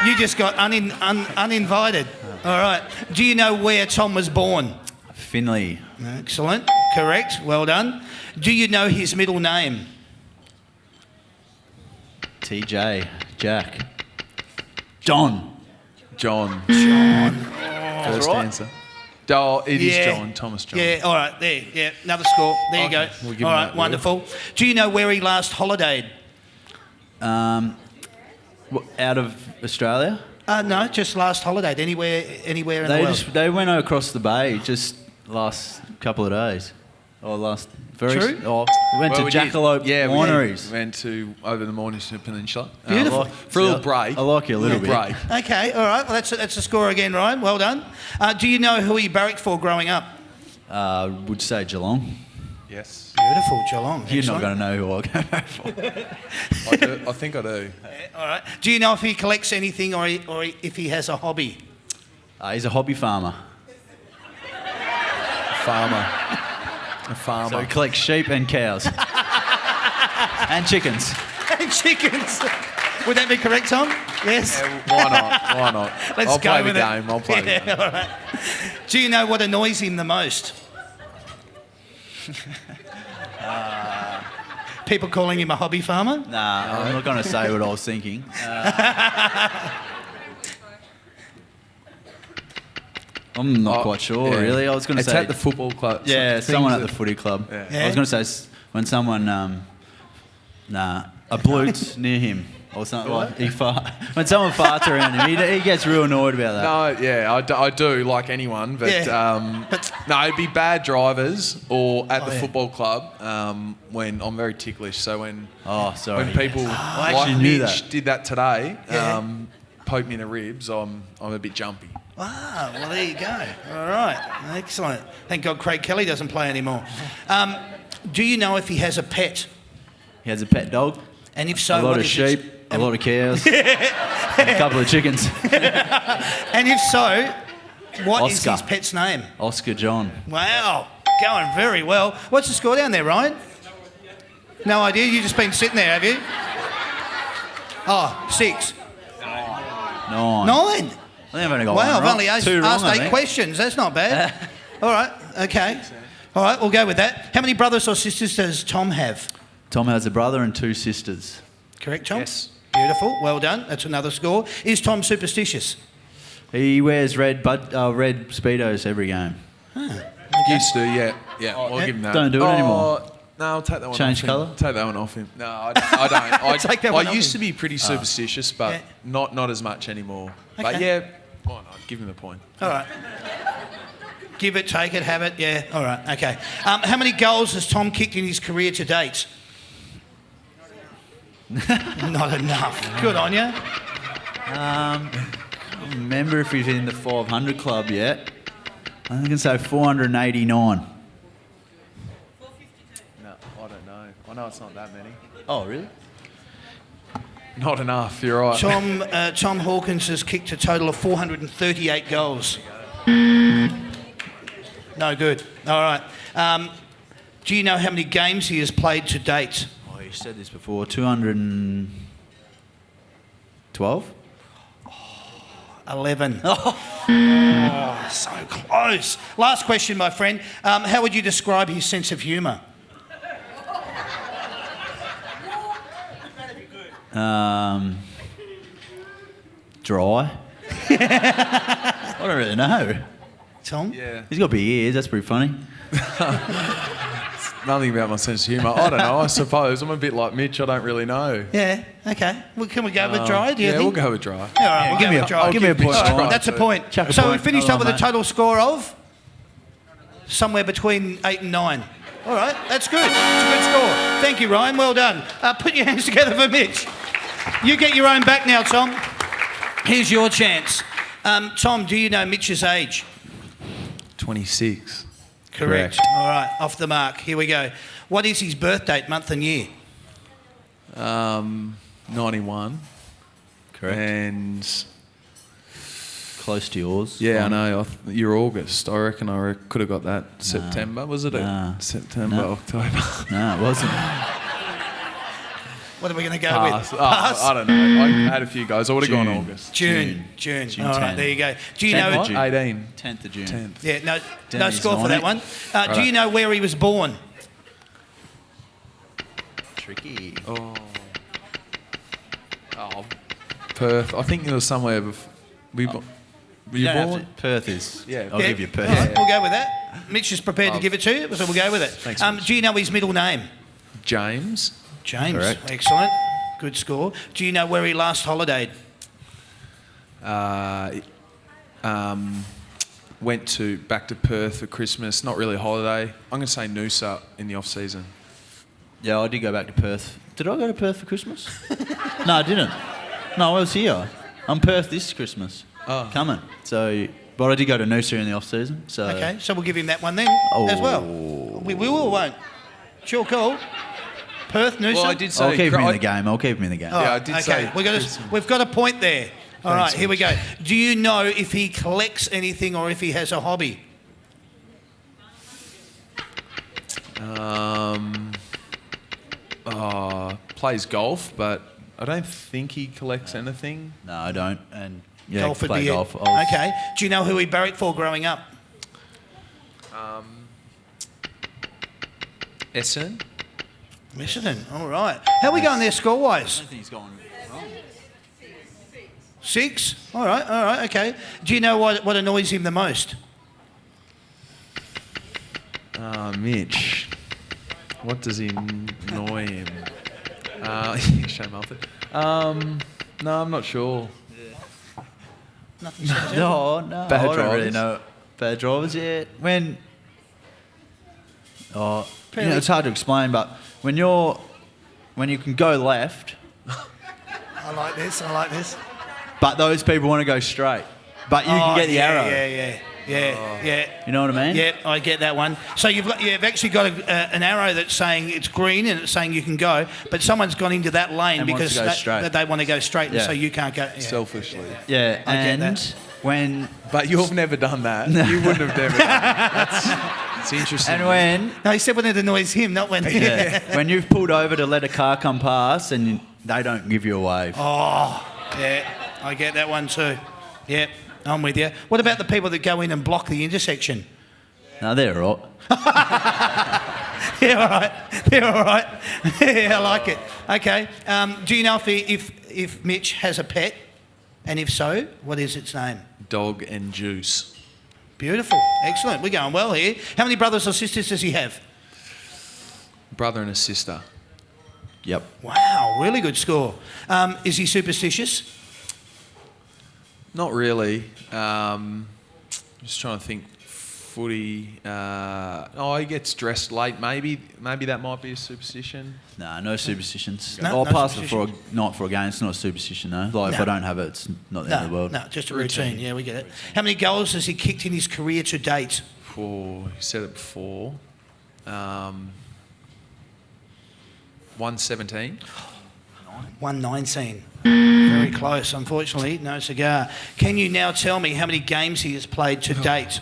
You just got uninvited. All right. Do you know where Tom was born? Finley. Excellent. Correct. Well done. Do you know his middle name? TJ. Jack. John. First right. answer. Oh, it is John. Thomas John. Yeah, all right. There. Yeah, another score. There you go. We'll give all him right, that wonderful. Do you know where he last holidayed? Out of Australia? No, just last holidayed. Anywhere in the world. They went across the bay just last couple of days. Or last... True. Oh, we went to Jackalope Wineries. We went to over the Mornington Peninsula. Beautiful. For a little break. I like you a little bit. Break. Okay, all right. Well, that's a score again, Ryan. Well done. Do you know who he barracked for growing up? Would say Geelong. Yes. Beautiful, Geelong. You're Excellent. not going to know who I'll go for. I do. I think I do. All right. Do you know if he collects anything or if he has a hobby? He's a hobby farmer. A farmer. So he collects sheep and cows. And chickens. And chickens. Would that be correct, Tom? Yes. Yeah, why not? Why not? Let's I'll go play with the it. game. I'll play the game. All right. Do you know what annoys him the most? People calling him a hobby farmer? Nah, I'm not going to say what I was thinking. I'm not quite sure, really. I was going to say... It's at the football club. Yeah, someone at the footy club. Yeah. I was going to say when someone... a bloot near him or something. Like when someone farts around him, he gets real annoyed about that. No, yeah, I do, like anyone, but no, it'd be bad drivers or at the football club when I'm very ticklish. So when people I like actually knew Mitch that. did that today, poke me in the ribs, I'm a bit jumpy. Ah, well, there you go. All right. Excellent. Thank God Craig Kelly doesn't play anymore. Do you know if he has a pet? He has a pet dog. And if so, a lot what of is sheep, a lot of cows, and a couple of chickens. And if so, what is Oscar. his pet's name? Oscar John. Wow, going very well. What's the score down there, Ryan? No idea. You've just been sitting there, have you? Oh, 6. 9. 9? I think I've only got Wow, one I've wrong. only asked 2 wrong, I 8 think. questions. That's not bad. All right, okay. All right, we'll go with that. How many brothers or sisters does Tom have? Tom has a brother and 2 sisters. Correct, Tom? Yes. Beautiful, well done. That's another score. Is Tom superstitious? He wears red Speedos every game. Used to, yeah. I'll give him that. Don't do it anymore. No, I'll take that one Change off colour? him. Take that one off him. No, I don't. Take that one I off used him. to be pretty superstitious, but not as much anymore. But Okay. yeah, why not? Give him the point. All right. Give it, take it, have it. Yeah, all right, okay. How many goals has Tom kicked in his career to date? Not enough. Good on you. I can't remember if he's in the 500 club yet. I can say 489. No, I don't know. I know it's not that many. Oh, really? Not enough, you're right. Tom Hawkins has kicked a total of 438 goals. No good. All right. Do you know how many games he has played to date? Oh, you said this before. 212? 11. Oh, so close. Last question, my friend. How would you describe his sense of humour? Dry. I don't really know. Tom? Yeah. He's got big ears. That's pretty funny. Nothing about my sense of humour. I don't know, I suppose. I'm a bit like Mitch, I don't really know. Yeah, okay. Well, can we go with dry, do you think? We'll go with dry. All right, we'll give go me with a- dry. give me a point. All right, Try that's a to. point. Chuck a So we point. finished Well up with a done, total score of somewhere between 8 and 9. All right, that's good. It's a good score. Thank you, Ryan. Well done. Put your hands together for Mitch. You get your own back now, Tom. Here's your chance. Tom, do you know Mitch's age? 26. Correct. All right, off the mark. Here we go. What is his birth date, month and year? 91. Correct. And Close to yours. yeah, I know. You're August. I reckon could have got that. September, was it? Nah. September, No. October. No, it wasn't. What are we going to go Pass. with? Oh, I don't know. I had a few guys. I would have gone June. August. June. June All right, 10. there you go. Do you 10th know? of June. 18. 10th of June. 10th. Yeah, no Danny's score for on that it. one. Do you know where he was born? Tricky. Oh, Perth. I think it was somewhere. Were you You don't born? have to- Perth is. Yeah. I'll give you Perth. All right, we'll go with that. Mitch is prepared to give it to you, so we'll go with it. Thanks, Mitch. Do you know his middle name? James. James. Correct. Excellent. Good score. Do you know where he last holidayed? Went back to Perth for Christmas. Not really a holiday. I'm going to say Noosa in the off season. Yeah, I did go back to Perth. Did I go to Perth for Christmas? No, I didn't. No, I was here. I'm Perth this Christmas. Oh. Coming. So, but I did go to Noosa in the off season. So Okay, so we'll give him that one then as well. We will or won't? It's your call. Perth, Noosa? Well, I did say... I'll keep him in the game. Oh, Yeah, I did say... Okay, we've got a point there. All right, here we go. Do you know if he collects anything or if he has a hobby? Plays golf, but I don't think he collects anything. No, I don't. And yeah, Golf would play be golf. it. Okay. Do you know who he barracked for growing up? Essendon. Essendon. All right. How are we going there score-wise? I think he's going wrong. 6? All right, okay. Do you know what annoys him the most? Mitch. What does he annoy him? Shane Mumford. No, I'm not sure. Nothing says No, Bad I don't really drivers. know. Bad drivers, yeah. When... it's hard to explain, but when you can go left, I like this. but those people want to go straight, but you can get the arrow. Yeah. You know what I mean? Yeah, I get that one. So you've actually got an arrow that's saying it's green and it's saying you can go, but someone's gone into that lane And wants because to go straight. that they want to go straight, and Yeah. so you can't go. Yeah. Selfishly. Yeah, I get and that. when... But you've never done that. You wouldn't have never done that. It's interesting. And when... No, he said when it annoys him, not when. Yeah, when you've pulled over to let a car come past and they don't give you a wave. Oh, yeah, I get that one too. Yeah, I'm with you. What about the people that go in and block the intersection? No, they're all right. Yeah, all right. They're all right. Yeah, I like it. Okay. Do you know if Mitch has a pet? And if so, what is its name? Dog and Juice. Beautiful. Excellent. We're going well here. How many brothers or sisters does he have? Brother and a sister. Yep. Wow, really good score. Is he superstitious? Not really. Just trying to think. Footy. He gets dressed late. Maybe that might be a superstition. No, no superstitions. No, I'll no pass it for superstition. a night for a game. It's not a superstition, though. Like, if No. I don't have it, it's not the end of the world. No, just a routine. Yeah, we get it. How many goals has he kicked in his career to date? You said it before. 117. 119. Very close, unfortunately. No cigar. Can you now tell me how many games he has played to date?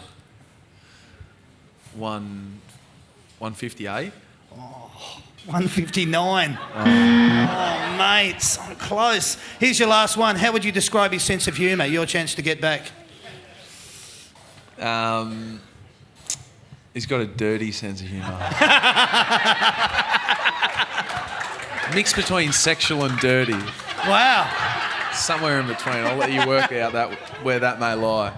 158. 159. Oh, mate, so close. Here's your last one. How would you describe his sense of humour? Your chance to get back. He's got a dirty sense of humour. Mix between sexual and dirty. Wow. Somewhere in between. I'll let you work out where that may lie.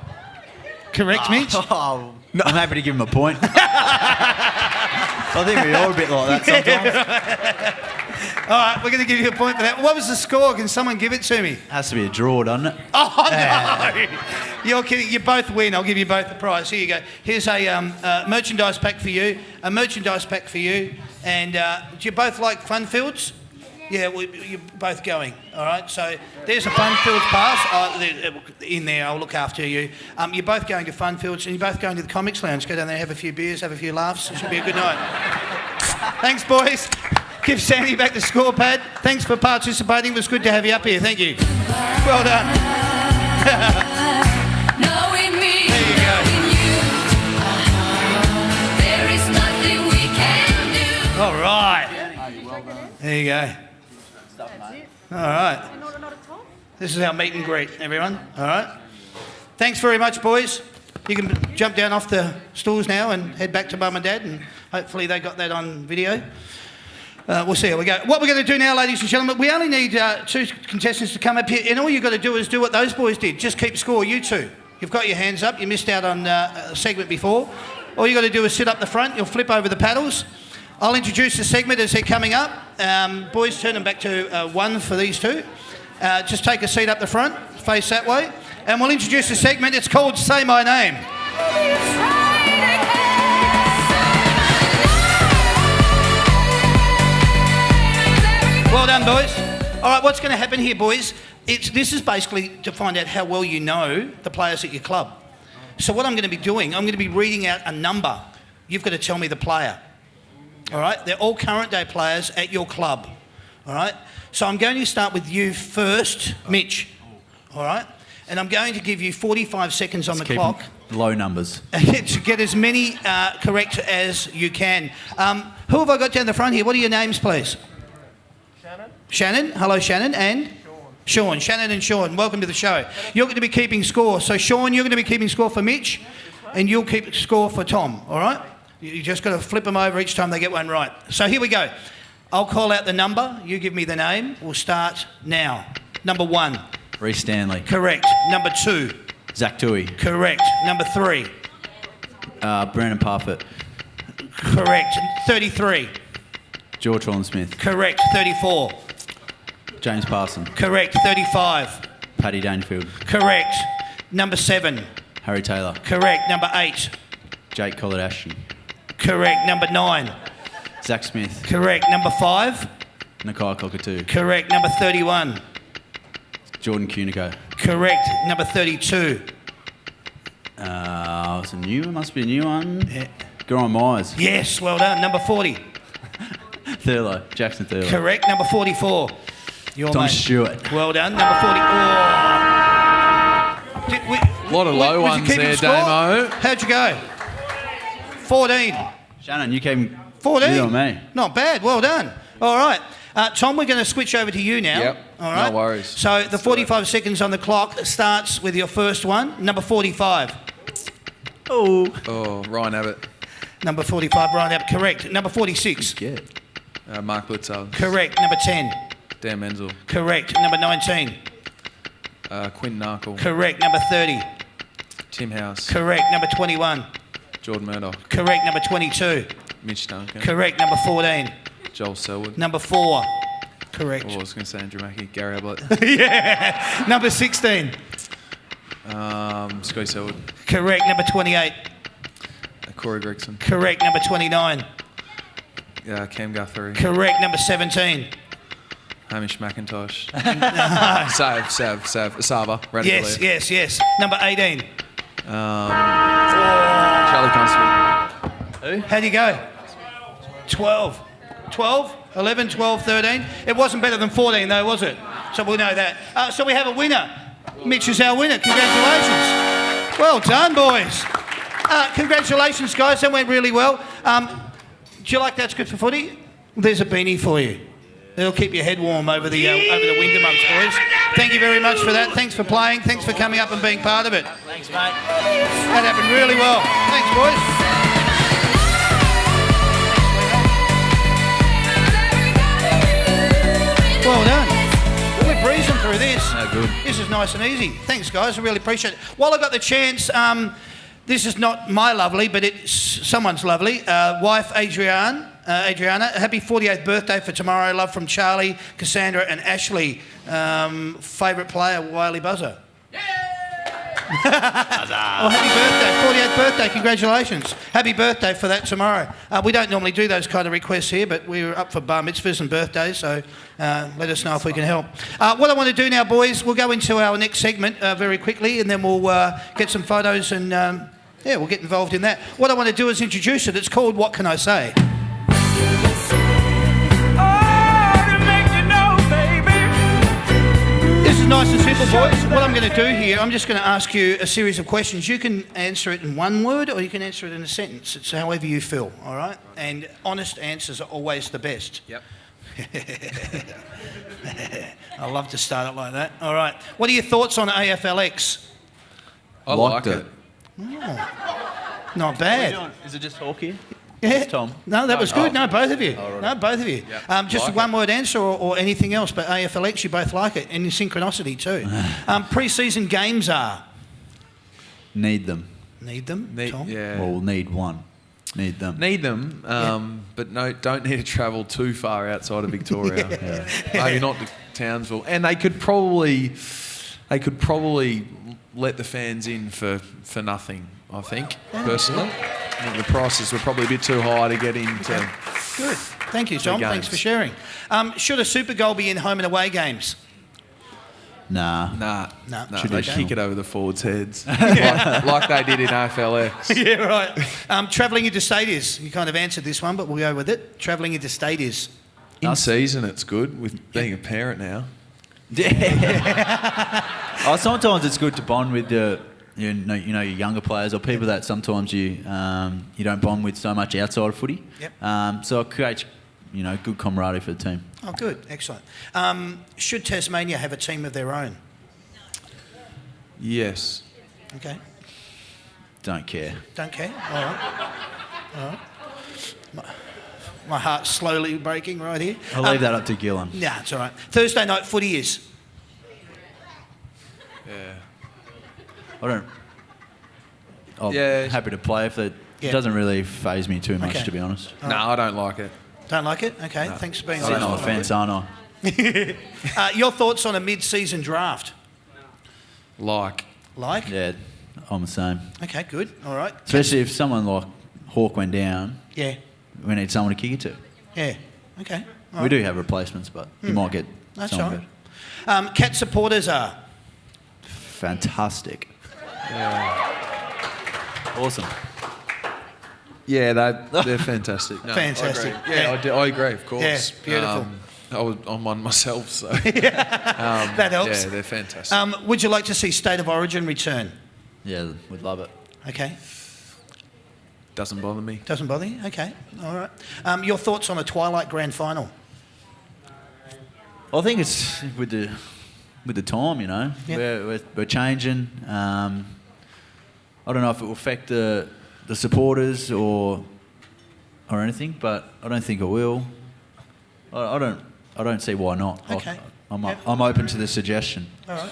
Correct, Mitch? Oh, no. I'm happy to give him a point. I think we're all a bit like that sometimes. All right, we're going to give you a point for that. What was the score? Can someone give it to me? Has to be a draw, doesn't it? Oh, no. You're kidding. You both win. I'll give you both the prize. Here you go. Here's a merchandise pack for you, a merchandise pack for you. And do you both like fun fields? Yeah, you're both going. All right, so there's a fun fields pass. In there, I'll look after you. You're both going to fun fields and you're both going to the comics lounge. Go down there, have a few beers, have a few laughs. It should be a good night. Thanks, boys. Give Sandy back the score pad. Thanks for participating. It was good to have you up here. Thank you. Well done. Knowing me, There you go. knowing you, there is nothing we can do. All right. There you go. All right. This is our meet and greet, everyone. All right. Thanks very much, boys. You can jump down off the stools now and head back to Mum and Dad, and hopefully they got that on video. We'll see how we go. What we're going to do now, ladies and gentlemen, we only need 2 contestants to come up here, and all you've got to do is do what those boys did. Just keep score, you two. You've got your hands up. You missed out on a segment before. All you've got to do is sit up the front. You'll flip over the paddles. I'll introduce the segment as they're coming up. Boys, turn them back to 1 for these two. Just take a seat up the front, face that way, and we'll introduce the segment. It's called Say My Name. Well done, boys. All right, what's going to happen here, boys? This is basically to find out how well you know the players at your club. So what I'm going to be doing, I'm going to be reading out a number. You've got to tell me the player. All right? They're all current day players at your club. All right? So I'm going to start with you first, Mitch. All right? And I'm going to give you 45 seconds on the clock. Low numbers. To get as many correct as you can. Who have I got down the front here? What are your names, please? Shannon. Shannon. Hello, Shannon. And? Sean. Shannon and Sean, welcome to the show. You're going to be keeping score. So, Sean, you're going to be keeping score for Mitch, and you'll keep score for Tom, all right? You just got to flip them over each time they get one right. So here we go. I'll call out the number. You give me the name. We'll start now. Number 1. Reece Stanley. Correct. Number 2. Zach Tui. Correct. Number 3. Brandon Parfitt. Correct. 33. George Holland-Smith. Correct. 34. James Parson. Correct. 35. Paddy Dangerfield. Correct. Number 7. Harry Taylor. Correct. Number 8. Jake Collard-Ashton. Correct. Number 9. Zach Smith. Correct. Number 5. Nakai Cockatoo. Correct. Number 31. Jordan Cunico. Correct. Number 32. It's a new one. Must be a new one. Yeah. Geraint Myers. Yes, well done. Number 40. Thurlow. Jackson Thurlow. Correct. Number 44. Your Tom mate. Stewart. Well done. Number 40. A lot of low ones there, Damo. How'd you go? 14. Shannon, you came 14. You on me. Not bad. Well done. All right. Tom, we're going to switch over to you now. Yep. All right. No worries. So the 45 seconds on the clock starts with your first one. Number 45. Oh, Ryan Abbott. Number 45, Ryan Abbott. Correct. Number 46. Yeah. Mark Blitzer. Correct. Number 10. Dan Menzel. Correct. Number 19. Quinn Narkle. Correct. Number 30. Tim House. Correct. Number 21. Jordan Murdoch. Correct. Number 22. Mitch Duncan. Correct. Number 14. Joel Selwood. Number 4. Correct. Oh, I was going to say Andrew Mackey. Gary Ablett. Yeah. Number 16. Scotty Selwood. Correct. Number 28. Corey Gregson. Correct. Number 29. Cam Guthrie. Correct. Number 17. Hamish McIntosh. Sava. Yes. Number 18. Charlie Constable. Who? How'd you go? 12. 12? 11, 12, 13. It wasn't better than 14 though, was it? So we'll know that. So we have a winner. Mitch is our winner. Congratulations. Well done, boys. Congratulations, guys. That went really well. Do you like That's Good for Footy? There's a beanie for you. It'll keep your head warm over the winter months, boys. Thank you very much for that. Thanks for playing. Thanks for coming up and being part of it. Thanks, mate. That happened really well. Thanks, boys. Well done. We're breezing through this. Oh, good. This is nice and easy. Thanks, guys. I really appreciate it. While I got the chance, this is not my lovely, but it's someone's lovely. Wife, Adriana, happy 48th birthday for tomorrow. Love from Charlie, Cassandra and Ashley. Favourite player, Wiley Buzzer. Oh, happy birthday, 48th birthday, congratulations. Happy birthday for that tomorrow. We don't normally do those kind of requests here, but we're up for bar mitzvahs and birthdays, so let us know if we can help. What I want to do now, boys, we'll go into our next segment very quickly, and then we'll get some photos and, we'll get involved in that. What I want to do is introduce it. It's called What Can I Say? This is nice and simple, boys. What I'm going to do here, I'm just going to ask you a series of questions. You can answer it in one word or you can answer it in a sentence. It's however you feel, all right? And honest answers are always the best. Yep. I love to start it like that. All right. What are your thoughts on AFLX? I liked it. Oh, not bad. Is it just talk here? Yeah. Just Tom? No, that was good. Oh. No, both of you. Oh, right. No, both of you. Yep. Just Like a one-word answer or anything else, but AFLX, you both like it, and in synchronicity too. Pre-season games are? Need them. Need them, Tom? Yeah. Well, we'll need one. Need them. Need them, but no, don't need to travel too far outside of Victoria. Maybe not to Townsville. And they could probably let the fans in for nothing, I think, personally. I think the prices were probably a bit too high to get into. Good. Thank you, Tom. Thanks for sharing. Should a Super Goal be in home and away games? Nah. Nah. Should They be kick it over the forwards' heads like they did in AFLX. Yeah, right. Travelling interstate is. You kind of answered this one, but we'll go with it. Travelling interstate is. In season, it's good with being a parent now. Oh, sometimes it's good to bond with your younger players or people that sometimes you don't bond with so much outside of footy. Yep. So it creates good camaraderie for the team. Oh, good. Excellent. Should Tasmania have a team of their own? Yes. Okay. Don't care. Don't care? All right. My heart's slowly breaking right here. I'll leave that up to Geelong. Nah, it's all right. Thursday night footy is. Yeah. I'm happy to play if it doesn't really faze me too much, to be honest. All No, right. I don't like it. Don't like it? Okay, thanks for being I'm on the fence, aren't I? Your thoughts on a mid-season draft? Like? Yeah, I'm the same. Okay, good. All right. Especially if someone like Hawk went down. Yeah. We need someone to kick it to. Yeah. Okay. All We right. do have replacements, but you might get That's someone all right. good. Cat supporters are? Fantastic. Awesome. Yeah, they're fantastic. No, Fantastic. I agree. Yeah, I agree, of course. Yeah, beautiful. I'm one myself, so... that helps. Yeah, they're fantastic. Would you like to see State of Origin return? Yeah, we'd love it. Okay. Doesn't bother me. Doesn't bother you? Okay. All right. Your thoughts on a Twilight Grand Final? I think it's with the time, Yeah. we're changing. I don't know if it will affect the supporters or anything, but I don't think it will. I don't see why not. Okay. I'm open to the suggestion. All right.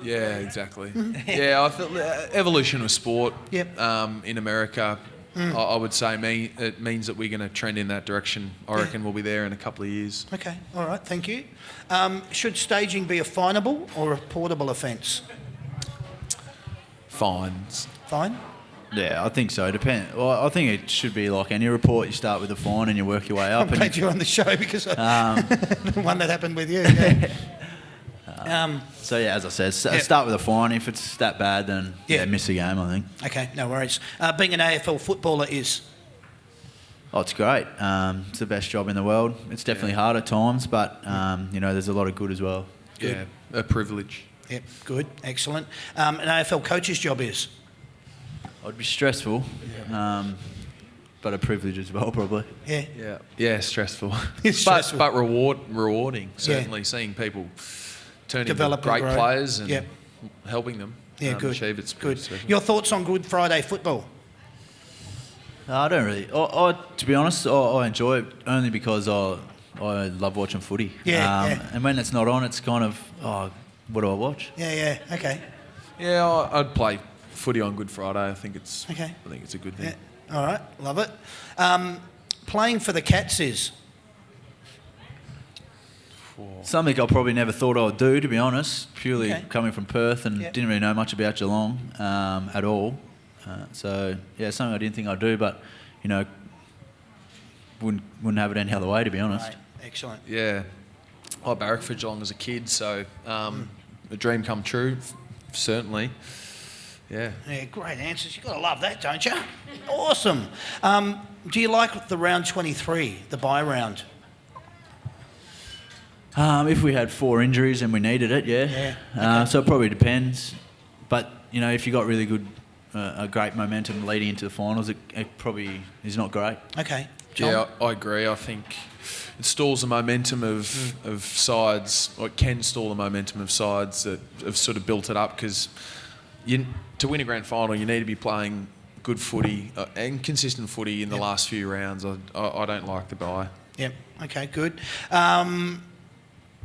Yeah, exactly. Yeah, I feel evolution of sport. Yep. In America, I would say it means that we're going to trend in that direction. I reckon we'll be there in a couple of years. Okay. All right. Thank you. Should staging be a finable or a reportable offence? Fines. Fine. Yeah, I think so. Well, I think it should be like any report. You start with a fine and you work your way up. I'm glad you're on the show because the one that happened with you. Yeah. So yeah, as I said, start with a fine. If it's that bad, then miss a game, I think. Okay, no worries. Being an AFL footballer is? Oh, it's great. It's the best job in the world. It's definitely hard at times, but there's a lot of good as well. Yeah, a privilege. Yep, good, excellent. An AFL coach's job is? It'd be stressful, but a privilege as well, probably. Yeah. Yeah, stressful. It's stressful. But rewarding, certainly, seeing people turn Develop into great and grow. players and helping them good. achieve it's good. special. Your thoughts on Good Friday football? I don't really. To be honest, I enjoy it only because I love watching footy. And when it's not on, it's kind of, what do I watch? Yeah, okay. Yeah, I'd play footy on Good Friday. I think it's a good thing. Yeah. All right, love it. Playing for the Cats is? Something I probably never thought I would do, to be honest, purely coming from Perth and didn't really know much about Geelong at all. So, something I didn't think I'd do, but, wouldn't have it any other way, to be honest. Right. Excellent. Yeah. I barracked for Geelong as a kid, so a dream come true, certainly. Yeah. Yeah, great answers. You've got to love that, don't you? Awesome. Do you like the round 23, the bye round? If we had 4 injuries and we needed it, Yeah. So it probably depends. But, if you got really good, a great momentum leading into the finals, it probably is not great. Okay. John? Yeah, I agree. I think it stalls the momentum of sides, or it can stall the momentum of sides that have sort of built it up, because to win a grand final, you need to be playing good footy and consistent footy in the last few rounds. I don't like the bye. Yep. Okay, good.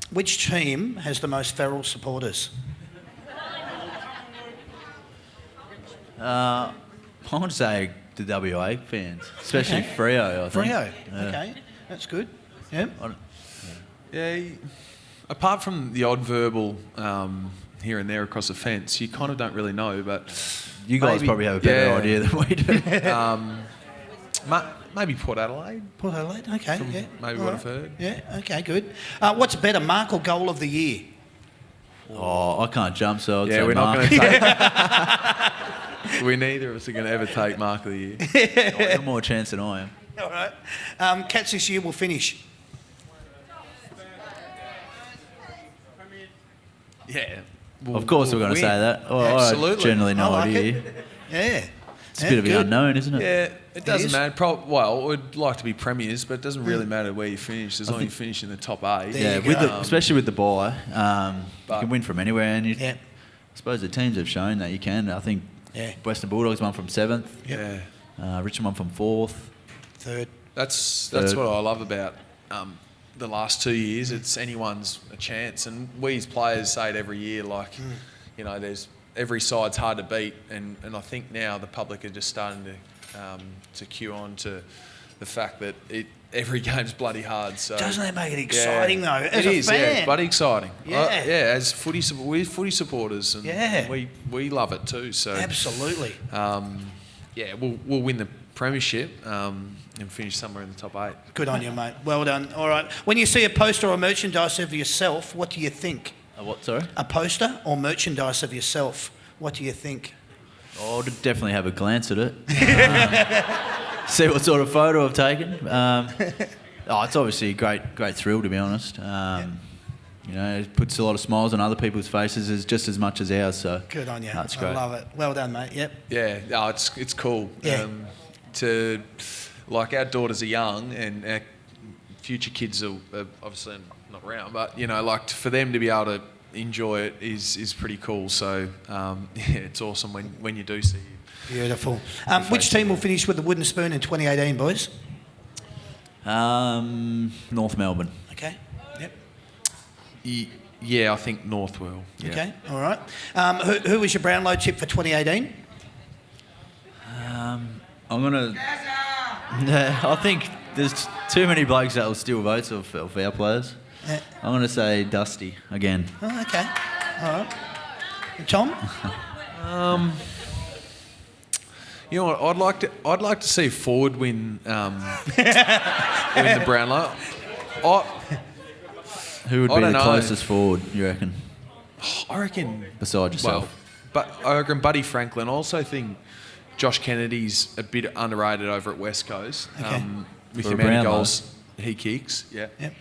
Which team has the most feral supporters? I would say the WA fans, especially Freo, I think. Freo, okay. That's good. Yep. Yeah, apart from the odd verbal here and there across the fence, you kind of don't really know, but... You guys probably have a better idea than we do. Maybe Port Adelaide. Port Adelaide, okay. Maybe what I've heard. Yeah, okay, good. What's better, mark or goal of the year? Oh, I can't jump, so I'd Yeah, say we're not Mark. going to take. We neither of us are going to ever take Mark of the Year. Oh, you're more chance than I am. All right. Cats this year will finish. Yeah. Of course we're going to say that. Oh, Absolutely. I generally no I like idea. it. Yeah. It's a bit of the unknown, isn't it? Yeah, it doesn't is. matter. Well, we'd like to be premiers, but it doesn't really matter where you finish as long as you finish in the top 8. There Yeah, you with go. especially with the bye, you But- can win from anywhere, and Yeah. I suppose the teams have shown that you can. I think Yeah. Western Bulldogs won from 7th, Yeah. Richmond won from 4th. Third. That's Third. what I love about the last 2 years. It's anyone's a chance, and we as players say it every year. Like, you know, there's every side's hard to beat, and I think now the public are just starting to cue on to the fact that every game's bloody hard. So Doesn't that make it exciting, though, as it a is, fan? yeah, bloody exciting. Yeah. As we're footy supporters, and Yeah. we love it too. So Absolutely. yeah, we'll win the premiership and finish somewhere in the top 8. Good on you, mate. Well done. All right. When you see a poster or merchandise of yourself, what do you think? A what, sorry? A poster or merchandise of yourself, what do you think? Oh, I'd definitely have a glance at it. See what sort of photo I've taken. It's obviously a great thrill, to be honest. You know, it puts a lot of smiles on other people's faces just as much as ours. So Good on you. That's I great. love it. Well done, mate. Yep. Yeah, it's cool. Yeah. Like our daughters are young, and our future kids are obviously not around, but you know, like for them to be able to enjoy it is pretty cool. So yeah, it's awesome when you do see it. Beautiful. Which team will finish with the wooden spoon in 2018, boys? North Melbourne. Okay. Yep. Yeah, I think North will. Yeah. Okay. All right. Who was your Brownlow tip for 2018? I'm gonna. I think there's too many blokes that will steal votes of our players. Yeah. I'm gonna say Dusty again. Oh, okay. All right. Tom? You know what? I'd like to see Ford win the Brownlow. Who would I be don't the know. closest forward, you reckon? I reckon. Besides yourself. Well, but I reckon Buddy Franklin. I also think Josh Kennedy's a bit underrated over at West Coast. Okay. With For the a amount of Brownlow. goals he kicks. Yeah. Yep.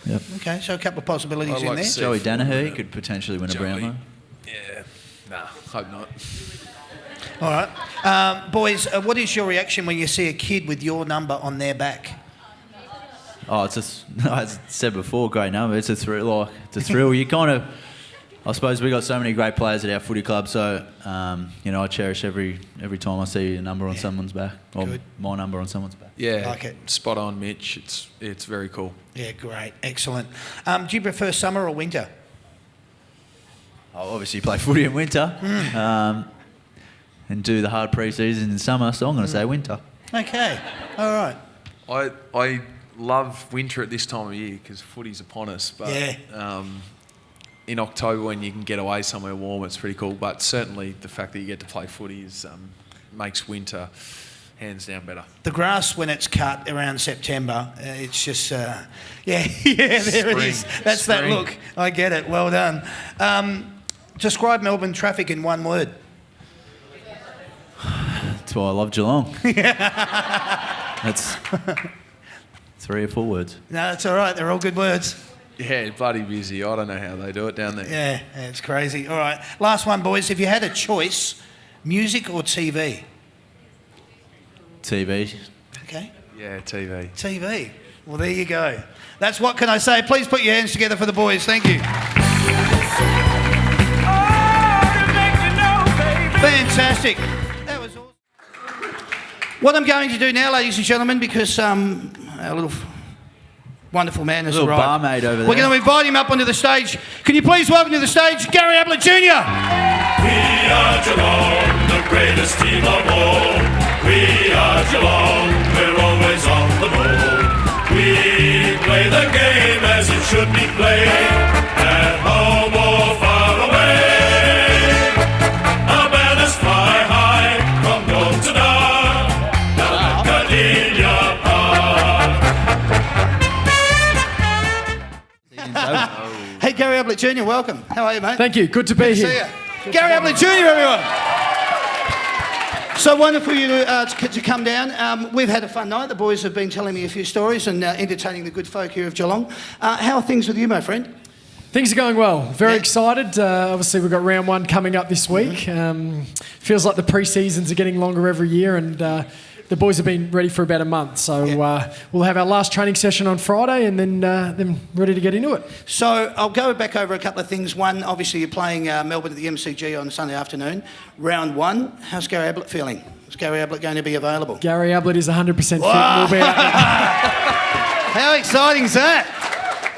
Yep. Okay, so a couple of possibilities I'd in like to there. see- Joey Ford, Danaher could potentially win a Joey. Brownlow. Yeah. Nah, hope not. All right. Boys, what is your reaction when you see a kid with your number on their back? Oh, as I said before, great number. It's a thrill. It's a thrill. You kind of, I suppose we got so many great players at our footy club, so you know, I cherish every time I see a number on someone's back, or Good. my number on someone's back. Yeah. Like it. Spot on, Mitch. It's very cool. Yeah, great. Excellent. Do you prefer summer or winter? I obviously play footy in winter, and do the hard pre-season in summer, so I'm going to say winter. Okay. All right. I love winter at this time of year because footy's upon us. But Yeah. in October when you can get away somewhere warm, it's pretty cool. But certainly the fact that you get to play footy makes winter hands down better. The grass, when it's cut around September, it's just, yeah, there it is. That's that Spring. look. I get it. Well done. Describe Melbourne traffic in one word. That's why I love Geelong. That's 3 or 4 words. No, that's all right. They're all good words. Yeah, bloody busy. I don't know how they do it down there. Yeah, it's crazy. All right. Last one, boys. If you had a choice, music or TV? TV. Okay. Yeah, TV. TV. Well, there you go. That's what can I say. Please put your hands together for the boys. Thank you. Fantastic. That was awesome. What I'm going to do now, ladies and gentlemen, because our little wonderful man has Little arrived. barmaid over there. We're going to invite him up onto the stage. Can you please welcome to the stage Gary Ablett Jr.? We are Geelong, the greatest team of all. We are Geelong, we're always on the ball. We play the game as it should be played, at home or far away. Our banners fly high from dawn to dark, down at Cardinia Park. Hey, Gary Ablett Jr, welcome. How are you, mate? Thank you. Good to be Good to here. see you. Gary Ablett Jr, everyone. So wonderful you to come down. We've had a fun night. The boys have been telling me a few stories and entertaining the good folk here of Geelong. How are things with you, my friend? Things are going well. Very excited. Obviously, we've got round one coming up this week. Feels like the pre-seasons are getting longer every year, and the boys have been ready for about a month. So we'll have our last training session on Friday, and then ready to get into it. So I'll go back over a couple of things. One, obviously, you're playing Melbourne at the MCG on Sunday afternoon. Round one. How's Gary Ablett feeling? Is Gary Ablett going to be available? Gary Ablett is 100% fit. And we'll be out there. How exciting is that?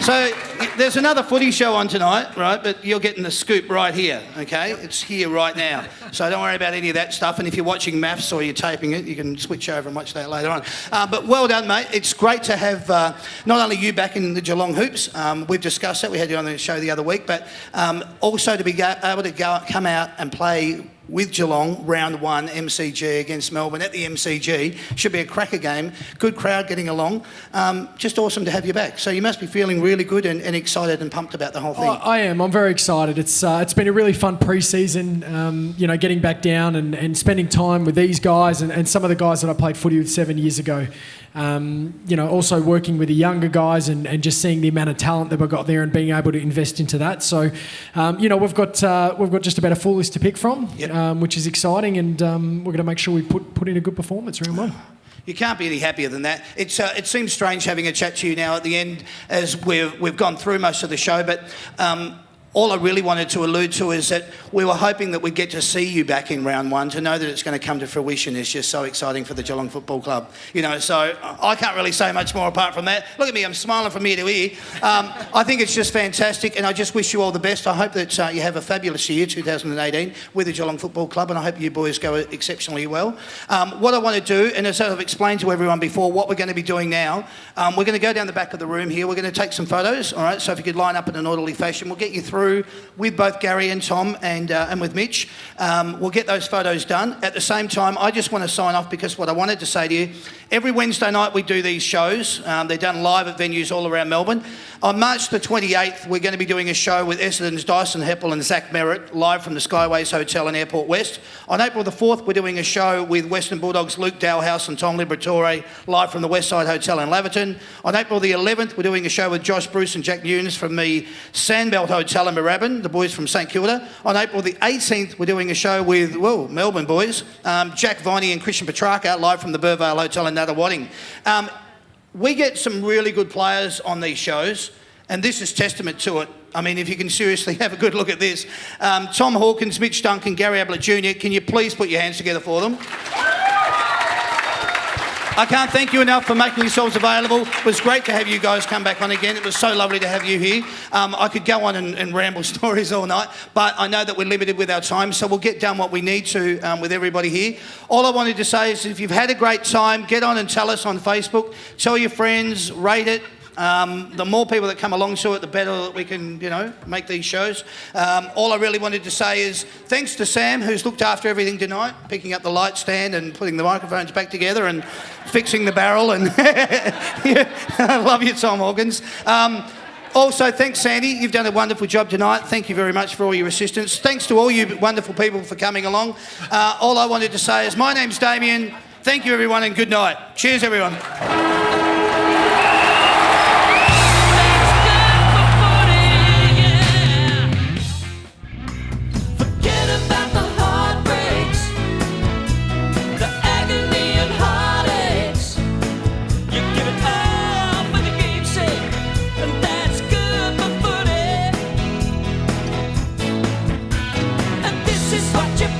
So there's another footy show on tonight, right? But you're getting the scoop right here, okay? It's here right now. So don't worry about any of that stuff. And if you're watching maths or you're taping it, you can switch over and watch that later on. But well done, mate. It's great to have not only you back in the Geelong hoops. We've discussed that. We had you on the show the other week. But also to be able to come out and play with Geelong, round one, MCG against Melbourne at the MCG. Should be a cracker game. Good crowd getting along. Just awesome to have you back. So you must be feeling really good and excited and pumped about the whole thing. I am. I'm very excited. It's been a really fun pre-season, getting back down and spending time with these guys and some of the guys that I played footy with 7 years ago. Also working with the younger guys and just seeing the amount of talent that we've got there and being able to invest into that. So, we've got just about a full list to pick from, which is exciting, and we're going to make sure we put in a good performance round one. You can't be any happier than that. It seems strange having a chat to you now at the end as we've gone through most of the show, but all I really wanted to allude to is that we were hoping that we'd get to see you back in round one. To know that it's going to come to fruition is just so exciting for the Geelong Football Club. So I can't really say much more apart from that. Look at me, I'm smiling from ear to ear. I think it's just fantastic, and I just wish you all the best. I hope that you have a fabulous year, 2018, with the Geelong Football Club, and I hope you boys go exceptionally well. What I want to do, and as I've explained to everyone before, what we're going to be doing now, we're going to go down the back of the room here. We're going to take some photos, all right? So if you could line up in an orderly fashion, we'll get you through with both Gary and Tom and with Mitch. We'll get those photos done. At the same time, I just want to sign off because what I wanted to say to you, every Wednesday night we do these shows. They're done live at venues all around Melbourne. On March the 28th, we're going to be doing a show with Essendon's Dyson Heppel and Zach Merritt live from the Skyways Hotel in Airport West. On April the 4th, we're doing a show with Western Bulldogs' Luke Dalhouse and Tom Liberatore live from the Westside Hotel in Laverton. On April the 11th, we're doing a show with Josh Bruce and Jack Nunes from the Sandbelt Hotel in Moorabbin, the boys from St Kilda. On April the 18th, we're doing a show with, Melbourne boys, Jack Viney and Christian Petrarca live from the Burvale Hotel in Nuttawading. We get some really good players on these shows, and this is testament to it. I mean, if you can seriously have a good look at this. Tom Hawkins, Mitch Duncan, Gary Ablett Jr, can you please put your hands together for them? I can't thank you enough for making yourselves available. It was great to have you guys come back on again. It was so lovely to have you here. I could go on and ramble stories all night, but I know that we're limited with our time, so we'll get done what we need to with everybody here. All I wanted to say is if you've had a great time, get on and tell us on Facebook. Tell your friends, rate it. The more people that come along to it, the better that we can, make these shows. All I really wanted to say is thanks to Sam, who's looked after everything tonight, picking up the light stand and putting the microphones back together and fixing the barrel. And I love you, Tom Hawkins. Also, thanks, Sandy. You've done a wonderful job tonight. Thank you very much for all your assistance. Thanks to all you wonderful people for coming along. All I wanted to say is my name's Damien. Thank you, everyone, and good night. Cheers, everyone.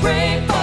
Pray for